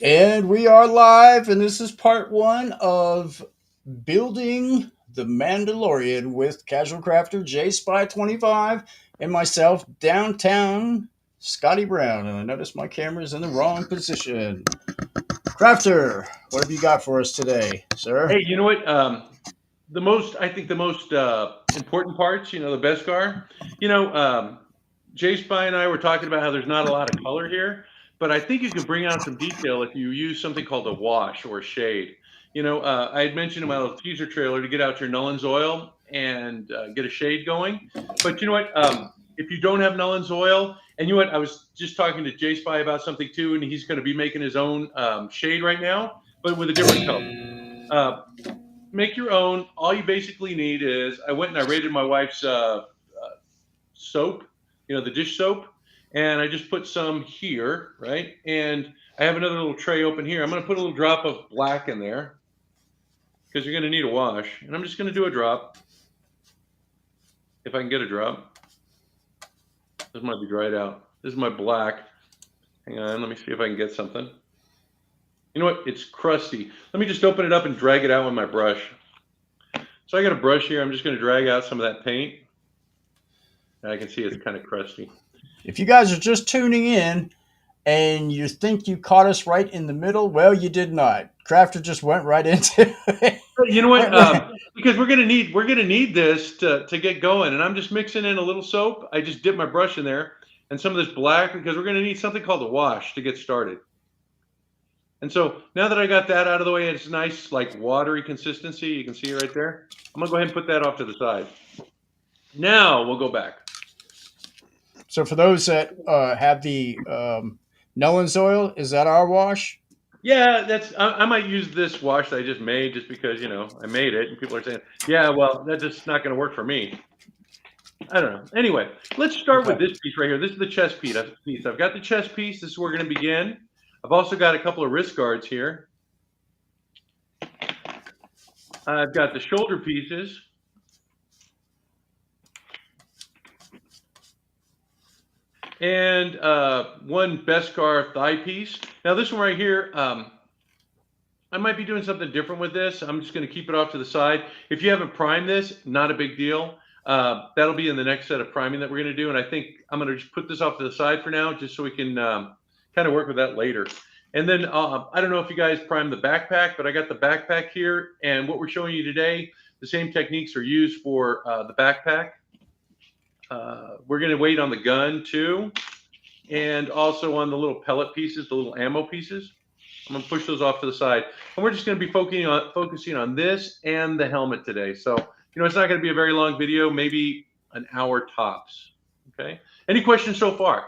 And we are live, and this is part one of building the Mandalorian with Casual Crafter J Spy 25 and myself, downtown Scotty Brown. And I noticed my camera is in the wrong position. Crafter, what have you got for us today, sir? Hey, you know what? I think the most important parts, the Beskar, you know, um, Jay Spy and I were talking about how there's not a lot of color here, but I think you can bring out some detail if you use something called a wash or a shade. I had mentioned in my little teaser trailer to get out your Nullen's oil and get a shade going. But you know what? If you don't have Nullen's oil, and you know what? I was just talking to Jay Spy about something too, and he's going to be making his own shade right now, but with a different color. Uh, Make your own. All you basically need is I went and I rated my wife's soap, the dish soap, and I just put some here, right? And I have another little tray open here. I'm going to put a little drop of black in there because you're going to need a wash. And I'm just going to do a drop if I can get a drop. This might be dried out. This is my black. Hang on, let me see if I can get something. You know what? It's crusty. Let me just open it up and drag it out with my brush. So I got a brush here. I'm just going to drag out some of that paint. I can see it's kind of crusty. If you guys are just tuning in and you think you caught us right in the middle, well, you did not. Crafter just went right into it. You know what? Because we're gonna need this to get going, and I'm just mixing in a little soap. I just dip my brush in there and some of this black because we're gonna need something called a wash to get started. And so now that I got that out of the way, it's nice like watery consistency. You can see it right there. I'm gonna go ahead and put that off to the side. Now we'll go back. So for those that have the Nolan's oil, is that our wash? Yeah, I might use this wash that I just made just because I made it, and people are saying, yeah, well, that's just not gonna work for me. I don't know. Anyway, let's start with Okay. this piece right here. This is the chest piece. I've got the chest piece. This is where we're going to begin. I've also got a couple of wrist guards here. I've got the shoulder pieces. And one Beskar thigh piece. Now this one right here, I might be doing something different with this. I'm just going to keep it off to the side. If you haven't primed this, not a big deal. That'll be in the next set of priming that we're going to do. And I think I'm going to just put this off to the side for now, just so we can kind of work with that later. And then I don't know if you guys primed the backpack, but I got the backpack here. And what we're showing you today, the same techniques are used for the backpack. We're going to wait on the gun too, and also on the little pellet pieces, the little ammo pieces. I'm going to push those off to the side. And we're just going to be focusing on this and the helmet today. So, it's not going to be a very long video, maybe an hour tops. Okay. Any questions so far?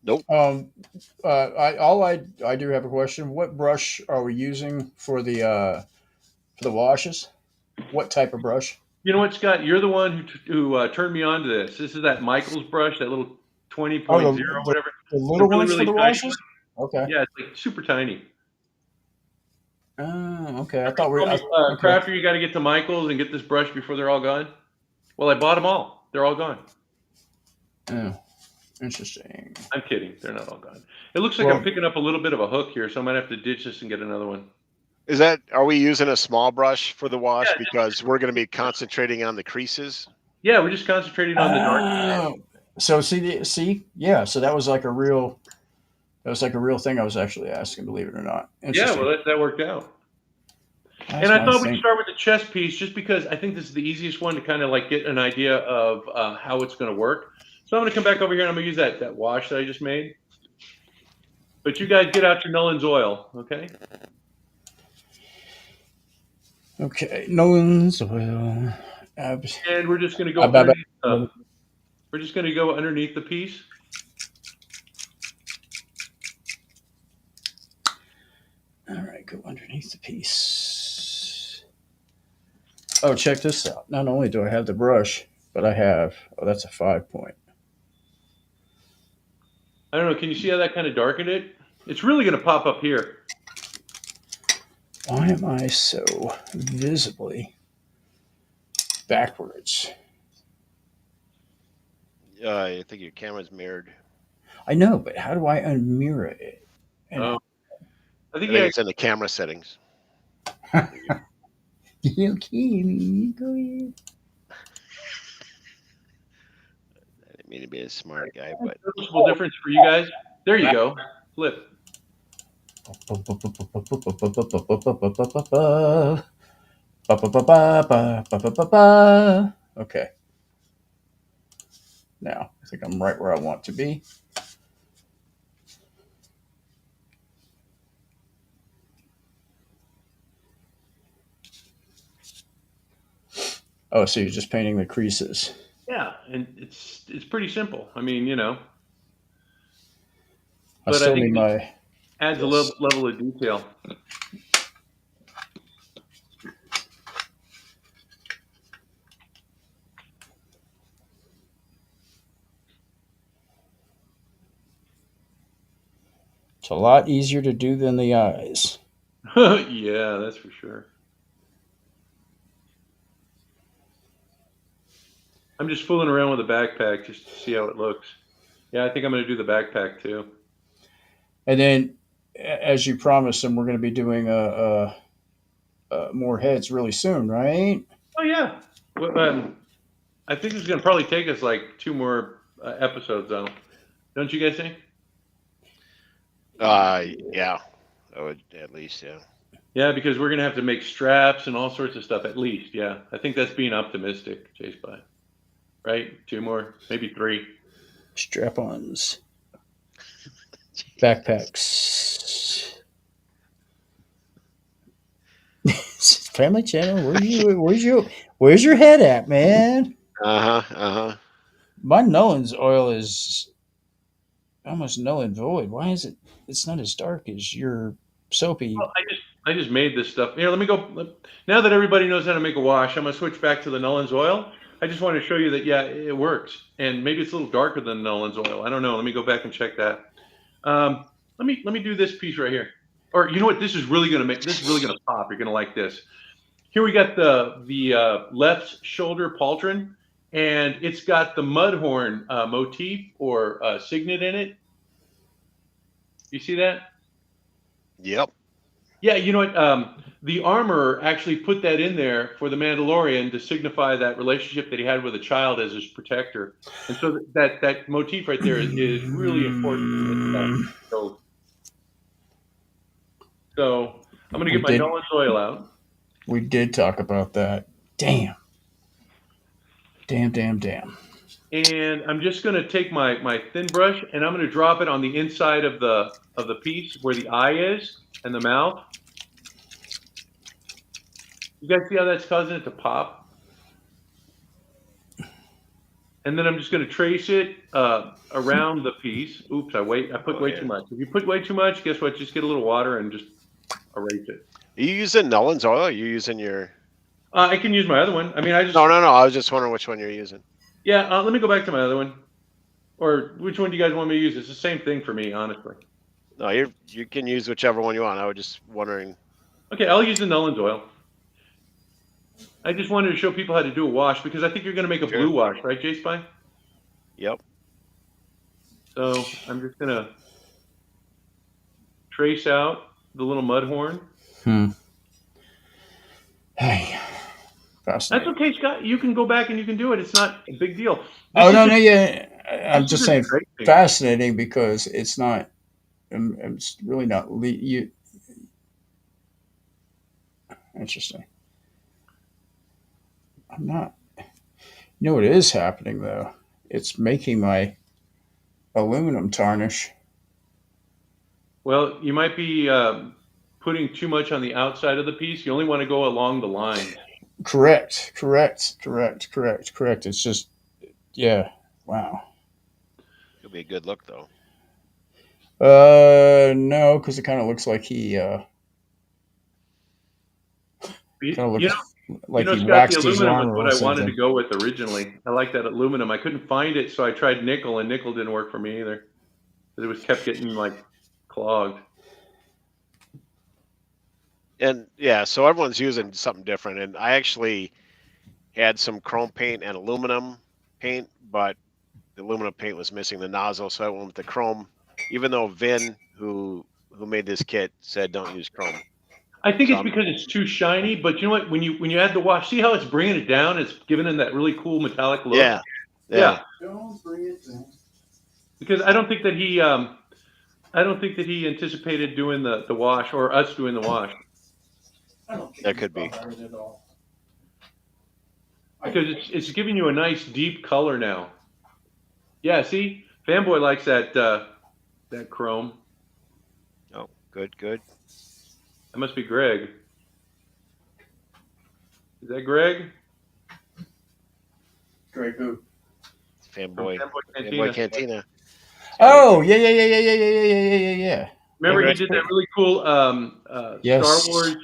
Nope. I do have a question. What brush are we using for the washes? What type of brush? You know what, Scott? You're the one who turned me on to this. This is that Michaels brush, that little 20.0, Oh, whatever. the The little really, ones for really the tiny washes. one. Okay. Yeah, it's like super tiny. Oh, okay. I Remember you thought we. told me, Okay. Crafter, you got to get to Michaels and get this brush before they're all gone? Well, I bought them all. They're all gone. Oh, interesting. I'm kidding. They're not all gone. It looks like I'm Well, picking up a little bit of a hook here, so I might have to ditch this and get another one. Are we using a small brush for the wash Yeah, because we're going to be concentrating on the creases? yeah, we're just concentrating on the dark. oh, so yeah. So that was like a real thing. I was actually asking, believe it or not. Yeah, well, Interesting. that worked out. And That's I my thought we'd thing. start with the chest piece just because I think this is the easiest one to kind of like get an idea of how it's going to work. So I'm going to come back over here and I'm going to use that wash that I just made. But you guys get out your Nullen's oil, okay? Okay, Nolan's oil. And we're just going to go Ab- ab- underneath. ab- We're just going to go underneath the piece. All right, go underneath the piece. Oh, check this out. Not only do I have the brush, but I have. Oh, that's a 5 point. I don't know. Can you see how that kind of darkened it? It's really going to pop up here. Why am I so visibly backwards? I think your camera's mirrored. I know, but how do I unmirror it? And Oh, I think I think it's in the camera settings. Okay, go ahead. I didn't mean to be a smart guy, but noticeable difference for you guys. There you go. Flip. Okay. Now, I think I'm right where I want to be. Oh, so you're just painting the creases. Yeah, and it's pretty simple. I mean, you know, I but I still think need it just my. adds a Yes. level of detail. It's a lot easier to do than the eyes. Yeah, that's for sure. I'm just fooling around with a backpack just to see how it looks. Yeah, I think I'm going to do the backpack too. And then, as you promised, and we're going to be doing more heads really soon, right? Oh yeah. Well, I think it's going to probably take us like 2 more episodes, though. Don't you guys think? yeah, I would at least, yeah. Yeah, because we're going to have to make straps and all sorts of stuff at least. Yeah, I think that's being optimistic, Chase by. Right? 2 more, maybe 3. Strap-ons, backpacks. Family channel. Where's your head at, man? My Nolan's oil is almost null and void. Why is it? It's not as dark as your soapy. Well, I just made this stuff. Here, let me go. Now that everybody knows how to make a wash, I'm gonna switch back to the Nolans oil. I just want to show you that yeah, it works, and maybe it's a little darker than Nolans oil. I don't know. Let me go back and check that. Let me do this piece right here. Or you know what? This is really gonna pop. You're gonna like this. Here we got the left shoulder pauldron, and it's got the mudhorn motif or signet in it. You see that? Yep. Yeah, you know what? The armorer actually put that in there for the Mandalorian to signify that relationship that he had with a child as his protector, and so that motif right there is really important. So I'm going to get my Nolan's oil out. We did talk about that. Damn. And I'm just going to take my thin brush and I'm going to drop it on the inside of the piece where the eye is and the mouth. You guys see how that's causing it to pop? And then I'm just going to trace it around the piece. Oops, I put way too much. If you put way too much, guess what? Just get a little water and just erase it. Are you using Nolan's oil? Or are you using your? I can use my other one. I mean, No. I was just wondering which one you're using. Yeah, let me go back to my other one. Or which one do you guys want me to use? It's the same thing for me, honestly. No, you can use whichever one you want. I was just wondering. Okay, I'll use the Nolan's oil. I just wanted to show people how to do a wash because I think you're going to make a blue wash, right, J-Spy? Yep. So I'm just going to trace out the little mud horn. Hey. That's okay, Scott. You can go back and you can do it. It's not a big deal. Yeah. I'm just saying fascinating because it's not. It's really not. Interesting. I'm not. You know what is happening though? It's making my aluminum tarnish. Well, you might be putting too much on the outside of the piece. You only want to go along the line. Correct. It's just, yeah. Wow. It'll be a good look though. No, because it kind of looks like he. Kind of looks like he Scott, waxed the his aluminum arm was or what I something. wanted to go with originally. I like that aluminum. I couldn't find it, so I tried nickel, and nickel didn't work for me either. It was kept getting like clogged. And yeah, so everyone's using something different. And I actually had some chrome paint and aluminum paint, but the aluminum paint was missing the nozzle, so I went with the chrome. Even though Vin, who who made this kit said don't use chrome. I think it's Some- because it's too shiny. But you know what? When you add the wash, see how it's bringing it down? It's giving it that really cool metallic look. Yeah. Yeah. Don't bring it down. Because I don't think that he anticipated doing the wash or us doing the wash. I don't think That he's could be. bothered at all. Because it's giving you a nice deep color now. Yeah, see, Fanboy likes that chrome. Oh, good, good. That must be Greg. Is that Greg? Greg who? Fanboy, Fanboy Cantina. Fanboy Cantina. Oh, yeah. Remember he Greg. did that really cool Yes. Star Wars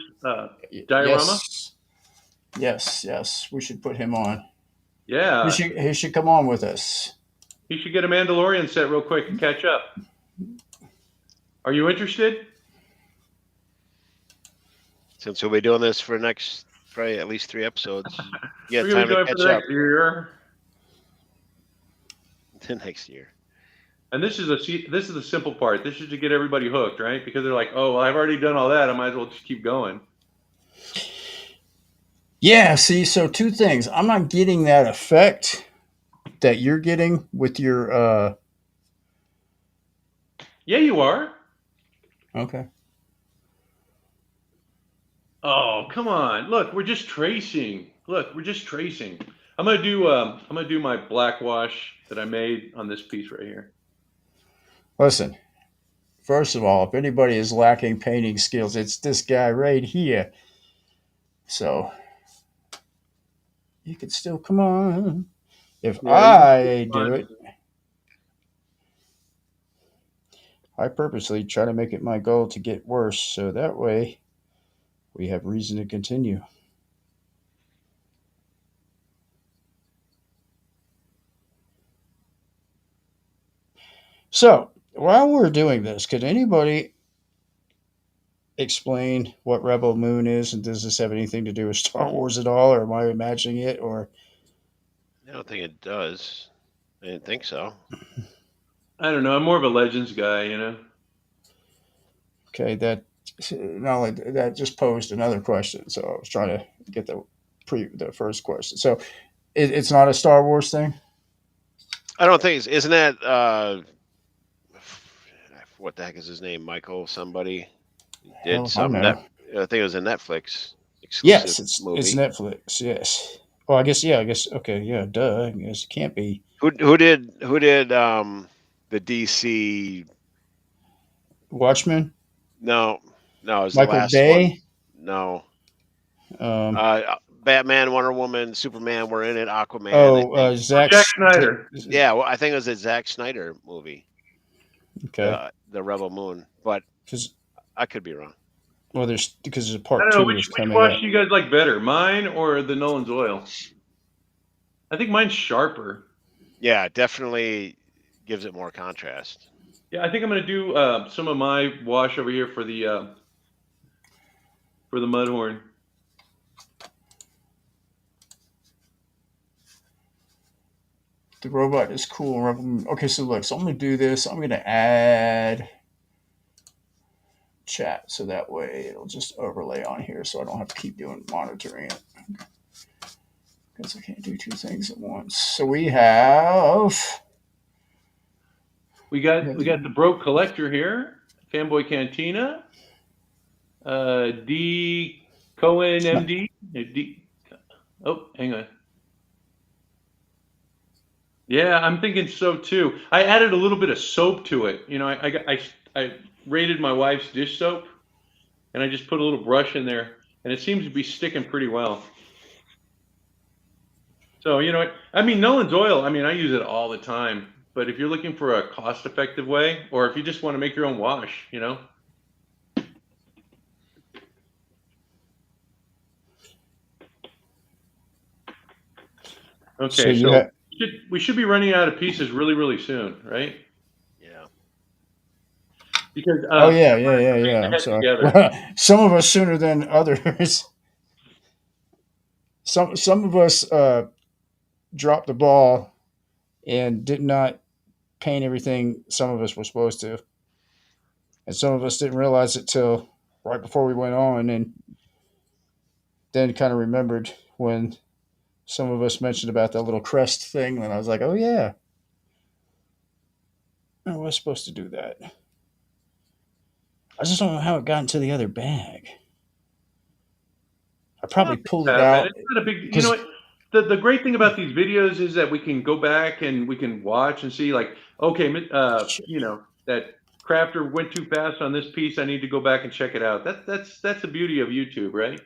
diorama? Yes. We should put him on. Yeah. He should come on with us. He should get a Mandalorian set real quick and catch up. Are you interested? Since we'll be doing this for next probably at least 3 episodes, you We're got gonna time be to doing it catch for the up next year. to next year. And this is the simple part. This is to get everybody hooked, right? Because they're like, oh, well, I've already done all that. I might as well just keep going. Yeah, see, so 2 things. I'm not getting that effect that you're getting with your Yeah, you are. okay. Oh, come on. Look, we're just tracing. I'm gonna do my black wash that I made on this piece right here. Listen, first of all, if anybody is lacking painting skills, it's this guy right here. So you can still come on. If Yeah, I do fun. it, I purposely try to make it my goal to get worse, so that way we have reason to continue. So while we're doing this, could anybody explain what Rebel Moon is, and does this have anything to do with Star Wars at all, or am I imagining it? Or I don't think it does. I didn't think so. I don't know. I'm more of a Legends guy, you know. okay, that not only that just posed another question, so I was trying to get the first question. So it's not a Star Wars thing. I don't think isn't that what the heck is his name? Michael somebody did Hell if I some know. I think it was a Netflix exclusive Yes, it's movie. Netflix. Yes. Well, I guess okay, yeah, duh. I guess it can't be. Who did the DC? Watchmen. No, it was Michael the last Bay. one. No, Um, Batman, Wonder Woman, Superman were in it. Aquaman. I think. Zack Jack Snyder. Yeah, well, I think it was a Zack Snyder movie, Okay. the Rebel Moon, but Because I could be wrong. there's a I part don't know 2 which is coming wash up. do you guys like better, mine or the Nolan's Oil? I think mine's sharper. Yeah, it definitely gives it more contrast. Yeah, I think I'm gonna do some of my wash over here for the Mudhorn. The robot is cool. Okay, so look, so I'm gonna do this. I'm gonna add chat so that way it'll just overlay on here, so I don't have to keep monitoring it because I can't do 2 things at once. So we got the Broke Collector here, Fanboy Cantina, D Cohen MD. Oh, hang on. Yeah, I'm thinking so too. I added a little bit of soap to it. You know, I raided my wife's dish soap, and I just put a little brush in there, and it seems to be sticking pretty well. So, you know, I mean, Nolan's Oil, I mean, I use it all the time. But if you're looking for a cost-effective way, or if you just want to make your own wash, you know. Okay, so we should be running out of pieces really, really soon, right? Yeah. Because yeah. I'm sorry. Well, some of us sooner than others. Some of us dropped the ball and did not paint everything some of us were supposed to. and some of us didn't realize it till right before we went on, and then kind of remembered when some of us mentioned about that little crest thing, and I was like, oh yeah, I was supposed to do that. I just don't know how it got into the other bag. I probably pulled it Man. out It's not a big. You know because what? The great thing about these videos is that we can go back and we can watch and see, like, okay, that crafter went too fast on this piece. I need to go back and check it out. That's the beauty of YouTube, right?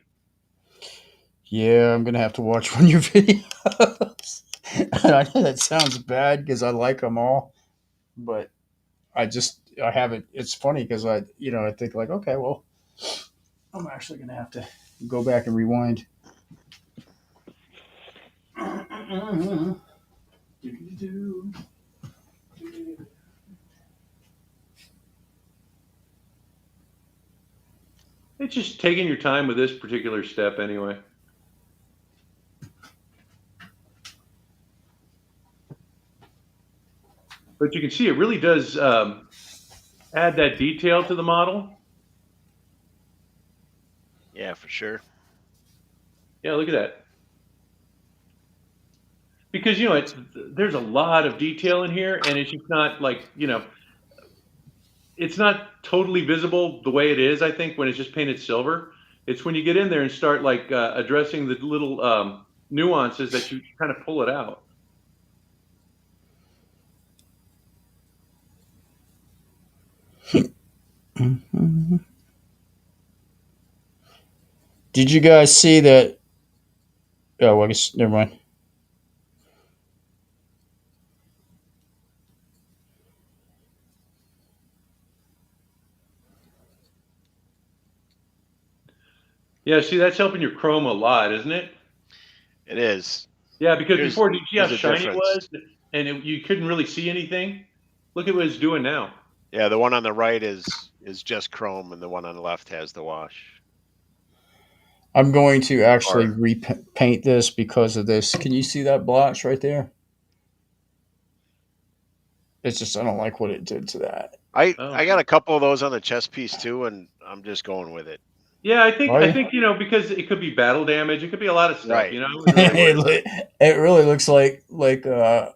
yeah, I'm gonna have to watch one of your videos. And I know that sounds bad because I like them all, but I haven't. It's funny because I think like, okay, well, I'm actually gonna have to go back and rewind. It's just taking your time with this particular step, anyway. But you can see it really does add that detail to the model. Yeah, for sure. Yeah, look at that. Because there's a lot of detail in here, and it's just not like it's not totally visible the way it is. I think when it's just painted silver, it's when you get in there and start like addressing the little nuances that you kind of pull it out. Did you guys see that? Oh, I guess never mind. Yeah, see, that's helping your chrome a lot, isn't it? It is. Yeah, because before, did you see how There's a shiny it difference. was, and you couldn't really see anything? Look at what it's doing now. Yeah, the one on the right is just chrome, and the one on the left has the wash. I'm going to actually repaint this because of this. Can you see that blotch right there? It's just I don't like what it did to that. I Oh. got a couple of those on the chest piece too, and I'm just going with it. Yeah, I think Are I you? think because it could be battle damage. It could be a lot of stuff. Right. It really looks like I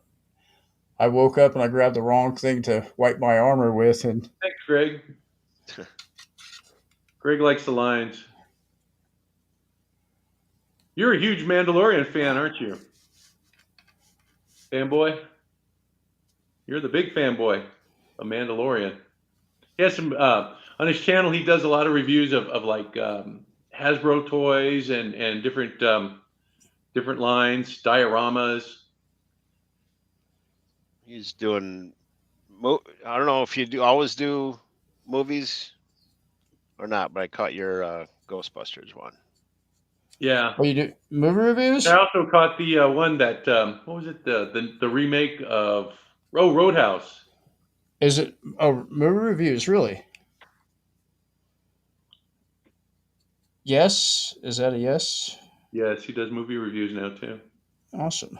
woke up and I grabbed the wrong thing to wipe my armor with, and Thanks, Greg. Greg likes the lines. You're a huge Mandalorian fan, aren't you? Fanboy? You're the big fanboy of Mandalorian. He has some on his channel. He does a lot of reviews of like Hasbro toys and different different lines, dioramas. He's doing. I don't know if you always do movies or not, but I caught your Ghostbusters one. Yeah. you do movie reviews? I also caught the one that what was it, the remake of Roadhouse. Is it movie reviews? Really? Yes. Is that a yes? Yes, he does movie reviews now too, Awesome.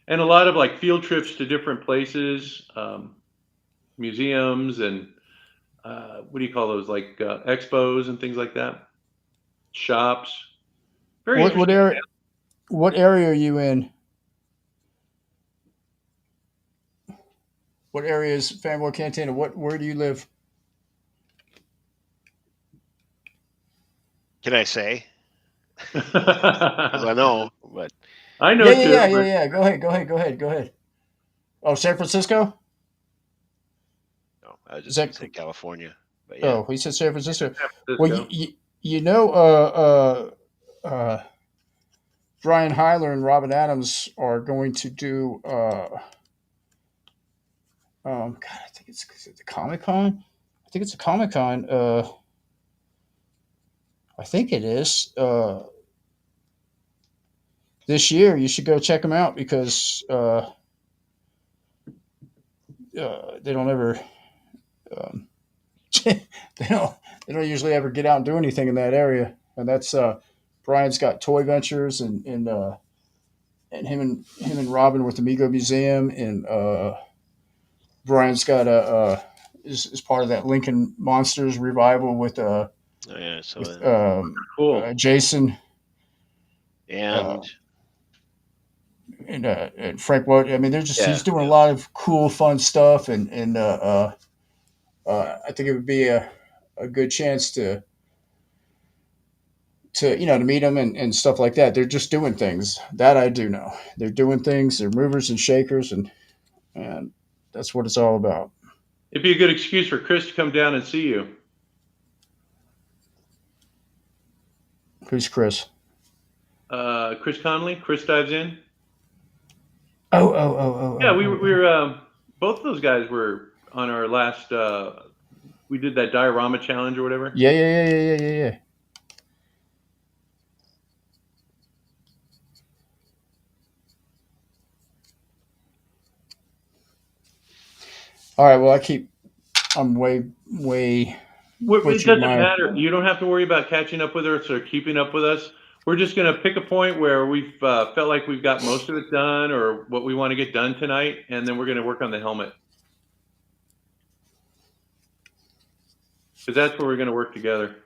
and a lot of like field trips to different places, museums, and what do you call those, like expos and things like that, shops. Very What interesting. area? What area are you in? What area is Fanboy Cantina? Where do you live? Can I say? Because I I know, but know too. Yeah. Go ahead. Oh, San Francisco. no, I was Is just going that? to say California. But yeah, Oh, he said San Francisco. San Well, Francisco. you know, Brian Hyler and Robin Adams are going to do. God, I think it's the Comic Con. I think it's a Comic Con. I think it is. This year, you should go check them out because they don't ever. Um, they don't usually ever get out and do anything in that area, and that's Brian's got Toy Ventures and him and Robin with the Mego Museum, and Brian's got is part of that Lincoln Monsters revival with Oh, yeah. So with Cool. Jason and and Frank Wood. I mean, they're just yeah, he's doing a lot of cool, fun stuff, and I think it would be a good chance to to meet them and stuff like that. They're just doing things that I do know. They're doing things. They're movers and shakers, and that's what it's all about. It'd be a good excuse for Chris to come down and see you. Who's Chris? Chris Conley. Chris dives in. Oh. Yeah, we were both of those guys were on our last. We did that diorama challenge or whatever. Yeah. All right. Well, I'm way. It butchered doesn't my- matter. You don't have to worry about catching up with us or keeping up with us. We're just going to pick a point where we've felt like we've got most of it done or what we want to get done tonight, and then we're going to work on the helmet. Because that's where we're going to work together.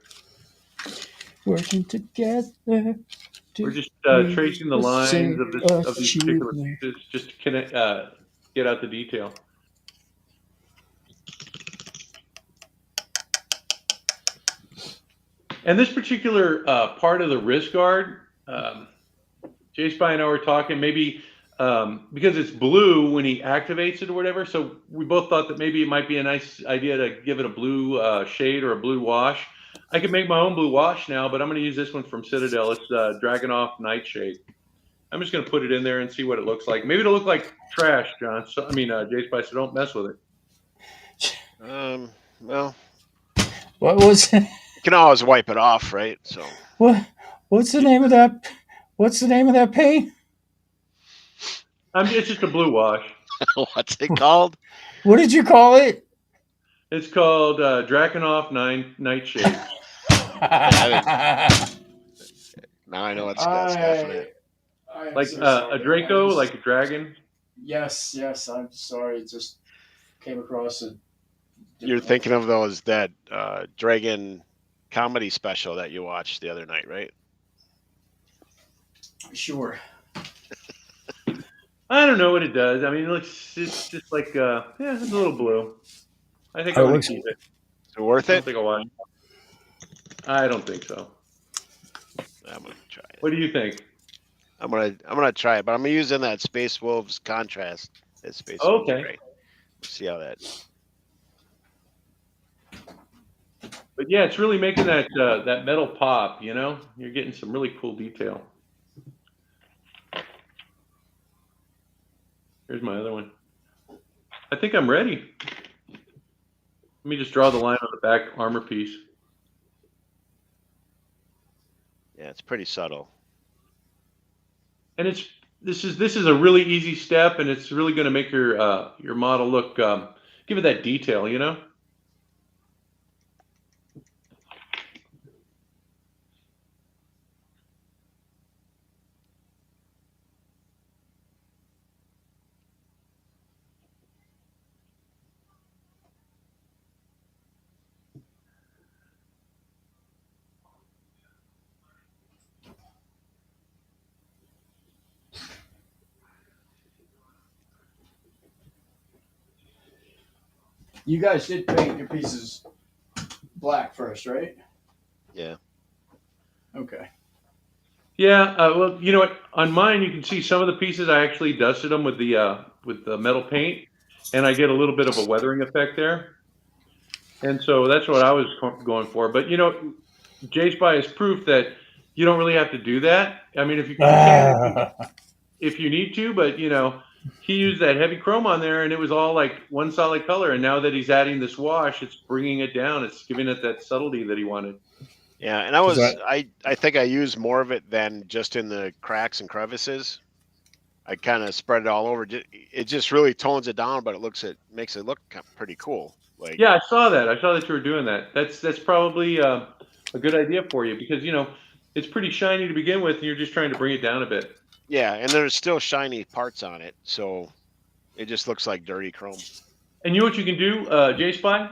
Working together. We're just tracing the lines of these particular pieces just to connect, get out the detail. And this particular part of the wrist guard, Jay Spy and I were talking maybe because it's blue when he activates it or whatever. So we both thought that maybe it might be a nice idea to give it a blue shade or a blue wash. I could make my own blue wash now, but I'm going to use this one from Citadel. It's Dragunov Nightshade. I'm just going to put it in there and see what it looks like. Maybe it'll look like trash, John. So, Jay Spy, so don't mess with it. well, What was you can always wipe it off, right? So what's the name of that? What's the name of that paint? It's just a blue wash. what's it called? What did you call it? It's called Dragunov Nightshade. Now I know it's definite. Like a Draco, like a dragon. Yes. I'm sorry. It just came across it. You're thinking of that Dragon comedy special that you watched the other night, right? Sure. I don't know what it does. I mean, it's just like it's a little blue. I think I'm gonna keep it. Is it worth I it? don't think I'll watch. I don't think so. I'm gonna try it. What do you think? I'm gonna try it, but I'm using that Space Wolves contrast. That Space Okay. Wolves gray. We'll see how that. But yeah, it's really making that that metal pop. You know, you're getting some really cool detail. Here's my other one. I think I'm ready. Let me just draw the line on the back armor piece. Yeah, it's pretty subtle. And this is a really easy step, and it's really going to make your model look give it that detail, you know. You guys did paint your pieces black first, right? Yeah. Okay. Yeah, well, you know what? On mine, you can see some of the pieces I actually dusted them with the metal paint, and I get a little bit of a weathering effect there. And so that's what I was going for. But you know, Jay Spy is proof that you don't really have to do that. I mean, if you can, if you need to, but you know, he used that heavy chrome on there, and it was all like one solid color. And now that he's adding this wash, it's bringing it down. It's giving it that subtlety that he wanted. Yeah, and I think I used more of it than just in the cracks and crevices. I kind of spread it all over. It just really tones it down, but it makes it look pretty cool. Like, yeah, I saw that. I saw that you were doing that. That's probably a good idea for you because you know it's pretty shiny to begin with, and you're just trying to bring it down a bit. yeah, and there's still shiny parts on it, so it just looks like dirty chrome. And you know what you can do, J-Spy?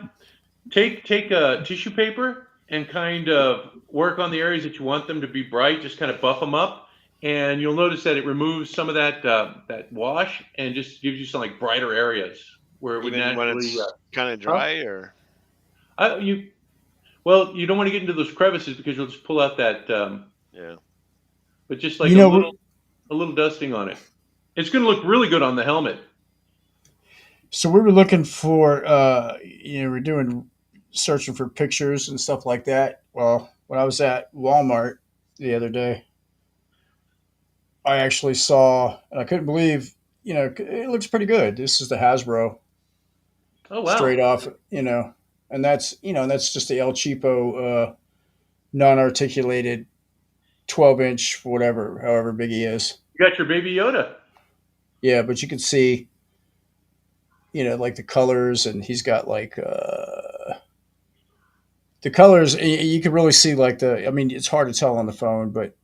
Take tissue paper and kind of work on the areas that you want them to be bright. Just kind of buff them up, and you'll notice that it removes some of that wash and just gives you some like brighter areas where it would Even when naturally. it's kind of Huh? dry, or You well, you don't want to get into those crevices because you'll just pull out that. yeah. But just like You know, a little dusting on it, it's going to look really good on the helmet. so we were looking for, we're doing searching for pictures and stuff like that. Well, when I was at Walmart the other day, I actually saw, and I couldn't believe, it looks pretty good. This is the Hasbro Oh straight wow! off, and that's just the El Cheapo non-articulated 12-inch, whatever, however big he is. You got your baby Yoda. Yeah, but you can see, like the colors, and he's got like the colors. You can really see like the. I mean, it's hard to tell on the phone, but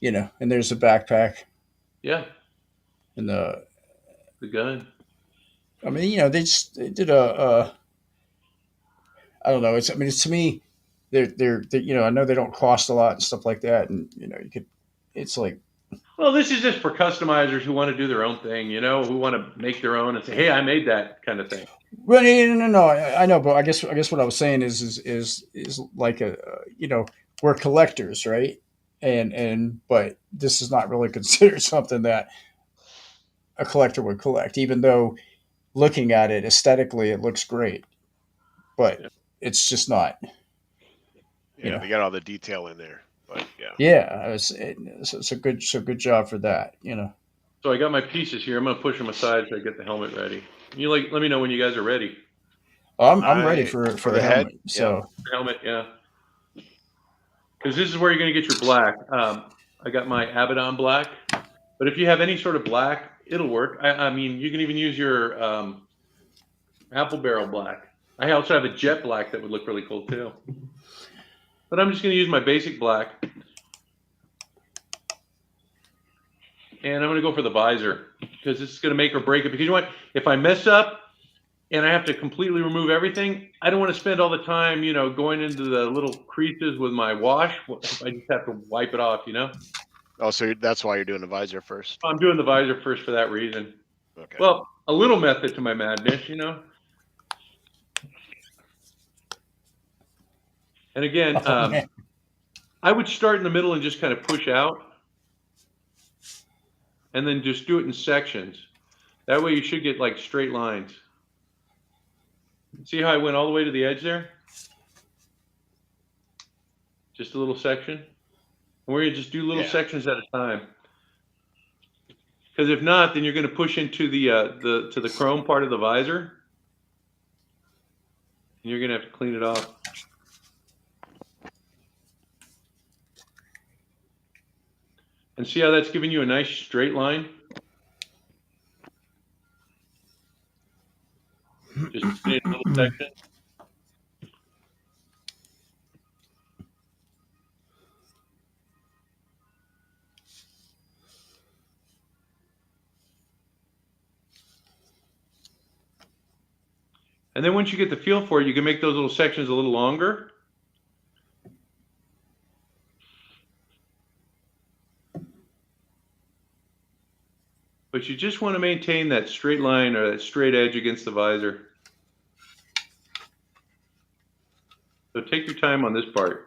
and there's the backpack Yeah, and the. the gun. I mean, they did a. I don't know. It's. I mean, it's to me, they're. I know they don't cost a lot and stuff like that, and you could. It's like. Well, this is just for customizers who want to do their own thing, who want to make their own and say, "Hey, I made that," kind of thing. Well, no. I know, but I guess what I was saying is like we're collectors, right? But this is not really considered something that a collector would collect, even though looking at it aesthetically, it looks great, but Yeah. it's just not. You Yeah, know, they got all the detail in there. But yeah. yeah, it's a good job for that. So I got my pieces here. I'm gonna push them aside so I get the helmet ready. Let me know when you guys are ready. I'm ready for the the head. helmet. Yeah. So Helmet, yeah. Because this is where you're gonna get your black. I got my Abaddon black, but if you have any sort of black, it'll work. I mean, you can even use your Apple Barrel black. I also have a jet black that would look really cool too. But I'm just gonna use my basic black. And I'm going to go for the visor because this is going to make or break it. Because you know what? If I mess up and I have to completely remove everything, I don't want to spend all the time, going into the little creases with my wash. I just have to wipe it off, Oh, so that's why you're doing the visor first. I'm doing the visor first for that reason. Okay. Well, a little method to my madness. And again, I would start in the middle and just kind of push out. And then just do it in sections. That way you should get like straight lines. See how I went all the way to the edge there? Just a little section. And we're going to just do little sections at a time. Because if not, then you're going to push into the chrome part of the visor. And you're going to have to clean it off. And see how that's giving you a nice straight line? Just in a little section. And then once you get the feel for it, you can make those little sections a little longer. But you just want to maintain that straight line or that straight edge against the visor. So take your time on this part.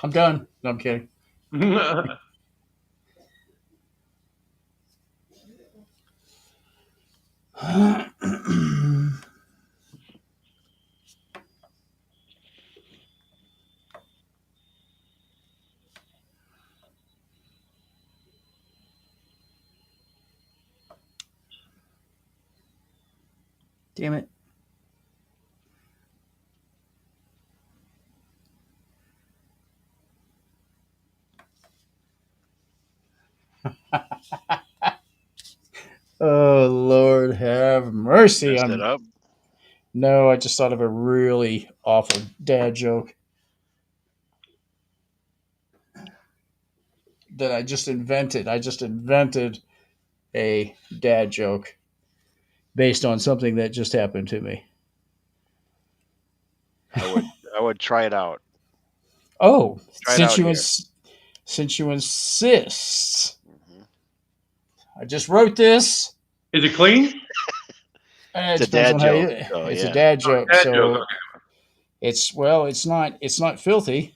I'm done. No, I'm kidding. Damn it. Oh Lord, have mercy. Messed it up. No, I just thought of a really awful dad joke that I just invented. I just invented a dad joke based on something that just happened to me. I would try it out. Oh, Try it out here. since you insist, Mhm. I just wrote this. Is it clean? It It's a depends dad on how you. joke. So It's a yeah. dad joke, Dad so joke. it's not filthy.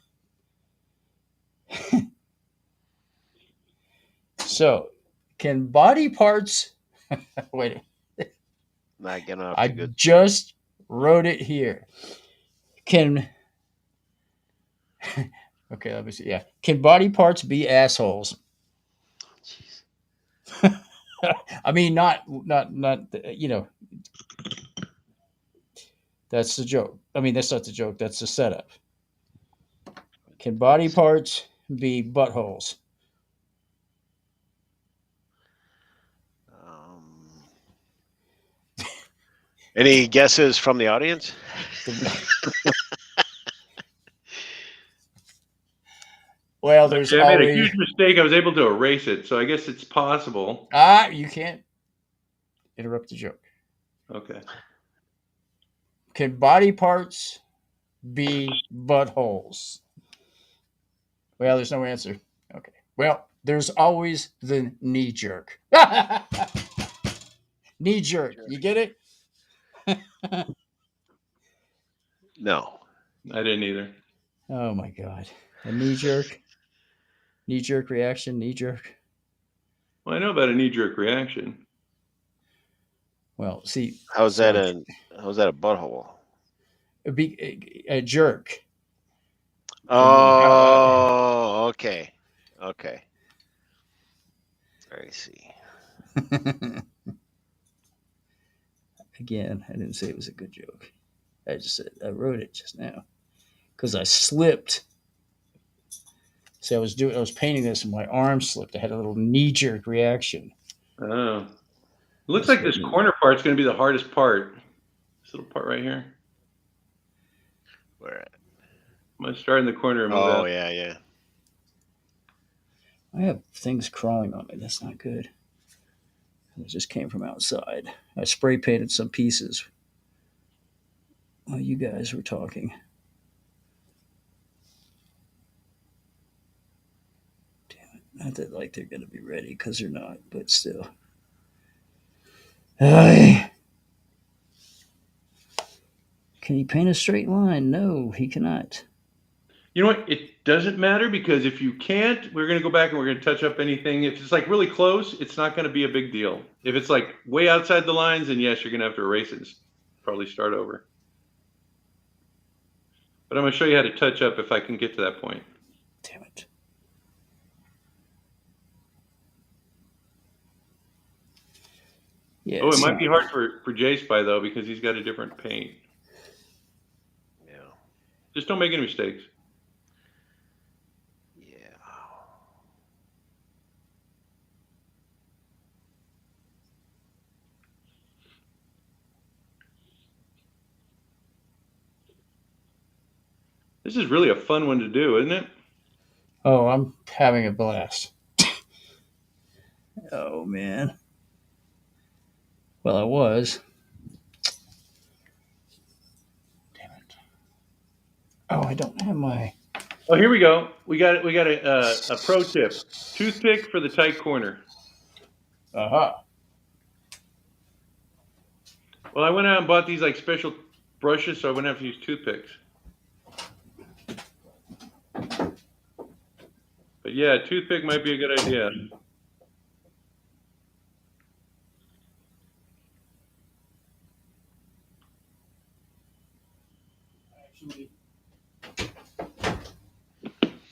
So, can body parts? Wait, Not getting off I to good. just wrote it here. Can okay, let me see. Yeah, can body parts be assholes? Jeez. I mean, not. You know, that's the joke. I mean, that's not the joke. That's the setup. Can body parts be buttholes? Um, any guesses from the audience? Well, there's Okay, I made a always huge mistake. I was able to erase it, so I guess it's possible. you can't interrupt the joke. Okay. Can body parts be buttholes? Well, there's no answer. Okay. Well, there's always the knee jerk. Knee jerk. You get it? No. I didn't either. Oh my god. A knee jerk. Knee jerk reaction. Knee jerk. Well, I know about a knee-jerk reaction. Well, see, How's so that a butthole? a jerk. Oh, okay. Okay. I see. Again, I didn't say it was a good joke. I just said I wrote it just now because I slipped. See, I was painting this and my arm slipped. I had a little knee jerk reaction. Oh. It looks That's like this what- corner part's going to be the hardest part. This little part right here. Where? I'm going to start in the corner and move Oh out. yeah. I have things crawling on me. That's not good. It just came from outside. I spray painted some pieces while you guys were talking. Damn it. Not that like they're going to be ready because they're not, but still. Can he paint a straight line? No, he cannot. You know what? It doesn't matter because if you can't, we're going to go back and we're going to touch up anything. If it's like really close, it's not going to be a big deal. If it's like way outside the lines, then yes, you're going to have to erase it and probably start over. But I'm going to show you how to touch up if I can get to that point. Damn it. Yeah. Oh, it might be hard for J-Spy though because he's got a different paint. Yeah. Just don't make any mistakes. Yeah. This is really a fun one to do, isn't it? Oh, I'm having a blast. Oh, man. Well, I was. Damn it. Oh, I don't have my. Oh, here we go. We got a pro tip. Toothpick for the tight corner. Aha. Well, I went out and bought these like special brushes, so I wouldn't have to use toothpicks. But yeah, a toothpick might be a good idea. Actually,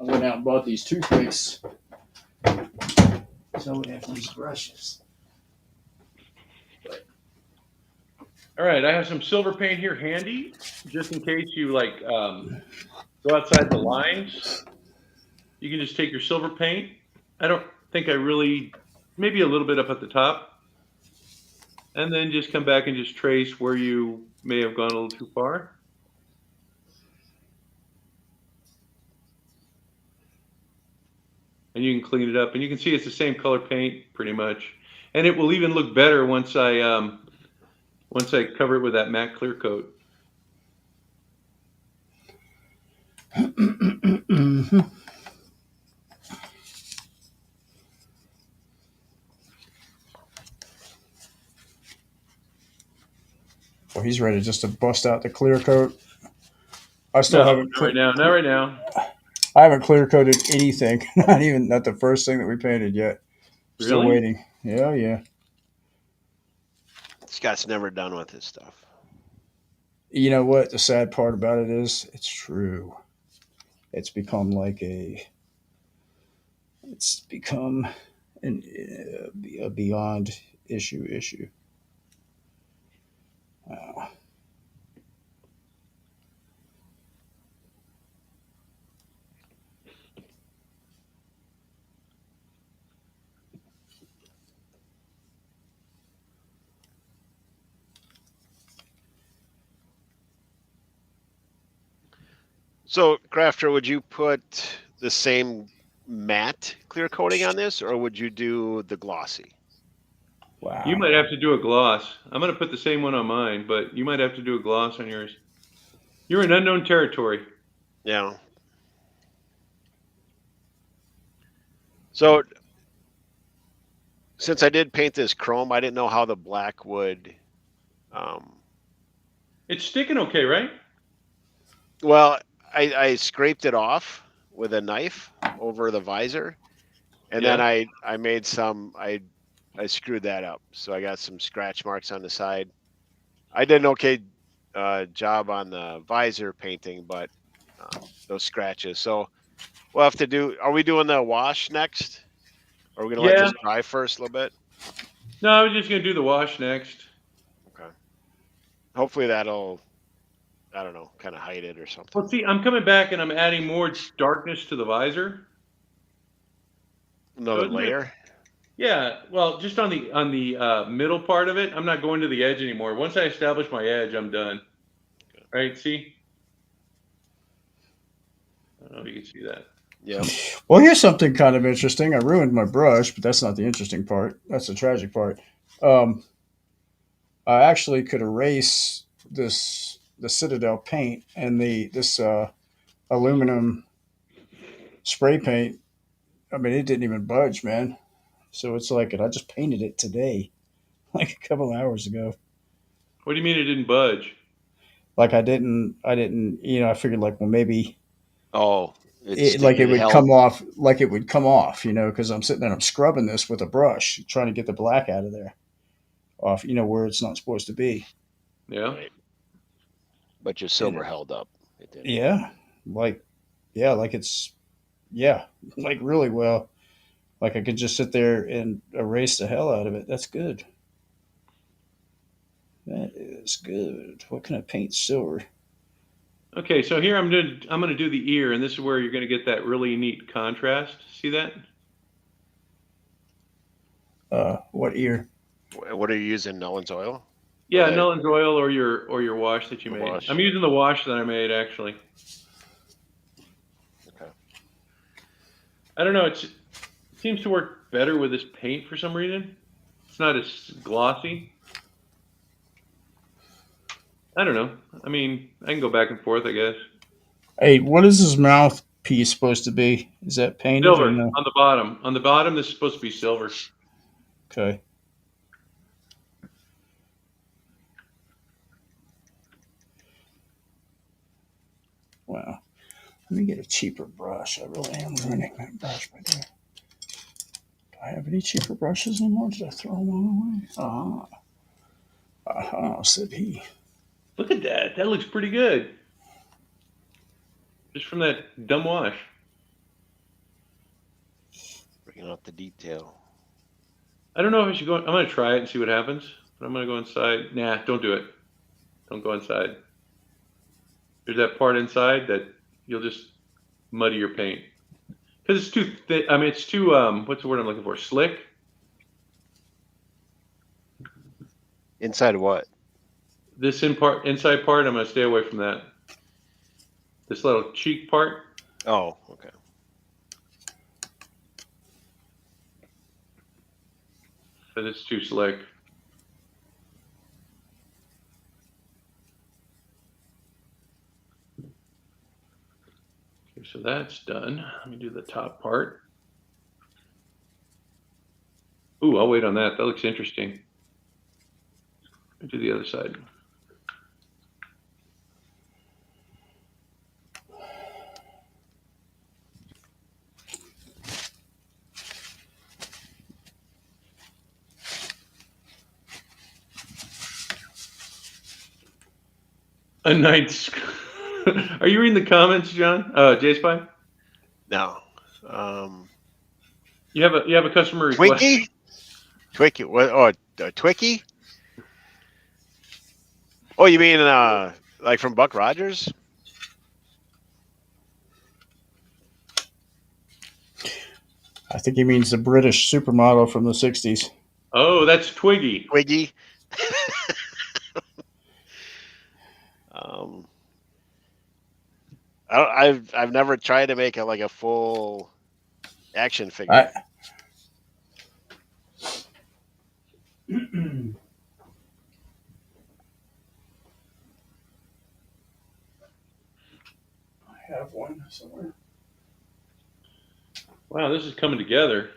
I went out and bought these toothpicks, so I would have to use brushes. All right, I have some silver paint here handy, just in case you like go outside the lines. You can just take your silver paint. I don't think maybe a little bit up at the top. And then just come back and just trace where you may have gone a little too far. And you can clean it up. And you can see it's the same color paint pretty much. And it will even look better once I cover it with that matte clear coat. Mhm. Well, he's ready just to bust out the clear coat. I still No, haven't not right now. Not right now. I haven't clear coated anything. Not the first thing that we painted yet. Still Really? waiting. Yeah, yeah. Scott's never done with his stuff. You know what? The sad part about it is, it's true. It's become like it's become a beyond issue. Uh, So, Crafter, would you put the same matte clear coating on this, or would you do the glossy? wow. You might have to do a gloss. I'm going to put the same one on mine, but you might have to do a gloss on yours. You're in unknown territory. Yeah. So, since I did paint this chrome, I didn't know how the black would. It's sticking okay, right? Well, I scraped it off with a knife over the visor, and then Yeah. I made some. I screwed that up, so I got some scratch marks on the side. I did an okay job on the visor painting, but those scratches. So we'll have to do. Are we doing the wash next? Or are we gonna let Yeah. this dry first a little bit? No, I was just going to do the wash next. Okay. Hopefully that'll, I don't know, kind of hide it or something. Well, see, I'm coming back and I'm adding more darkness to the visor. Another layer. Yeah, well, just on the middle part of it, I'm not going to the edge anymore. Once I establish my edge, I'm done. Right? See? I don't know if you can see that. Yeah. Well, here's something kind of interesting. I ruined my brush, but that's not the interesting part. That's the tragic part. Um, I actually could erase the Citadel paint and this aluminum spray paint. I mean, it didn't even budge, man. So it's like, and I just painted it today, like a couple hours ago. What do you mean it didn't budge? Like I didn't, I figured like, well, maybe Oh, it would come off, like it would come off, because I'm sitting there, and I'm scrubbing this with a brush, trying to get the black out of there, off, where it's not supposed to be. Yeah. Right. But your silver held up. It did. Yeah, like, yeah, like it's, yeah, like really well. Like I could just sit there and erase the hell out of it. That's good. That is good. What can I paint silver? Okay, so here I'm gonna do the ear, and this is where you're gonna get that really neat contrast. See that? What ear? What are you using? Nolan's oil? Yeah, Okay. Nolan's oil or your wash that you The made. wash. I'm using the wash that I made actually. Okay. I don't know. It seems to work better with this paint for some reason. It's not as glossy. I don't know. I mean, I can go back and forth, I guess. Hey, what is his mouthpiece supposed to be? Is that painted Silver or no? on the bottom. On the bottom, this is supposed to be silver. Okay. Wow. Let me get a cheaper brush. I really am ruining that brush right there. Do I have any cheaper brushes anymore? Did I throw them all away? Said he. Look at that. That looks pretty good. Just from that dumb wash. Bringing out the detail. I don't know if I should go. I'm going to try it and see what happens. But I'm going to go inside. Nah, don't do it. Don't go inside. There's that part inside that you'll just muddy your paint. Because it's too thick. I mean, it's too, what's the word I'm looking for? Slick? Inside of what? This inside part, I'm going to stay away from that. This little cheek part. Oh, okay. But it's too slick. Okay, so that's done. Let me do the top part. Ooh, I'll wait on that. That looks interesting. Let me do the other side. A night. Are you reading the comments, John? J Spy? No. You have a customer request. Twinkie? What? Oh, a Twinkie? Oh, you mean like from Buck Rogers? I think he means the British supermodel from the 60s. Oh, that's Twiggy. Twiggy. I've never tried to make a full action figure. I have one somewhere. Wow, this is coming together.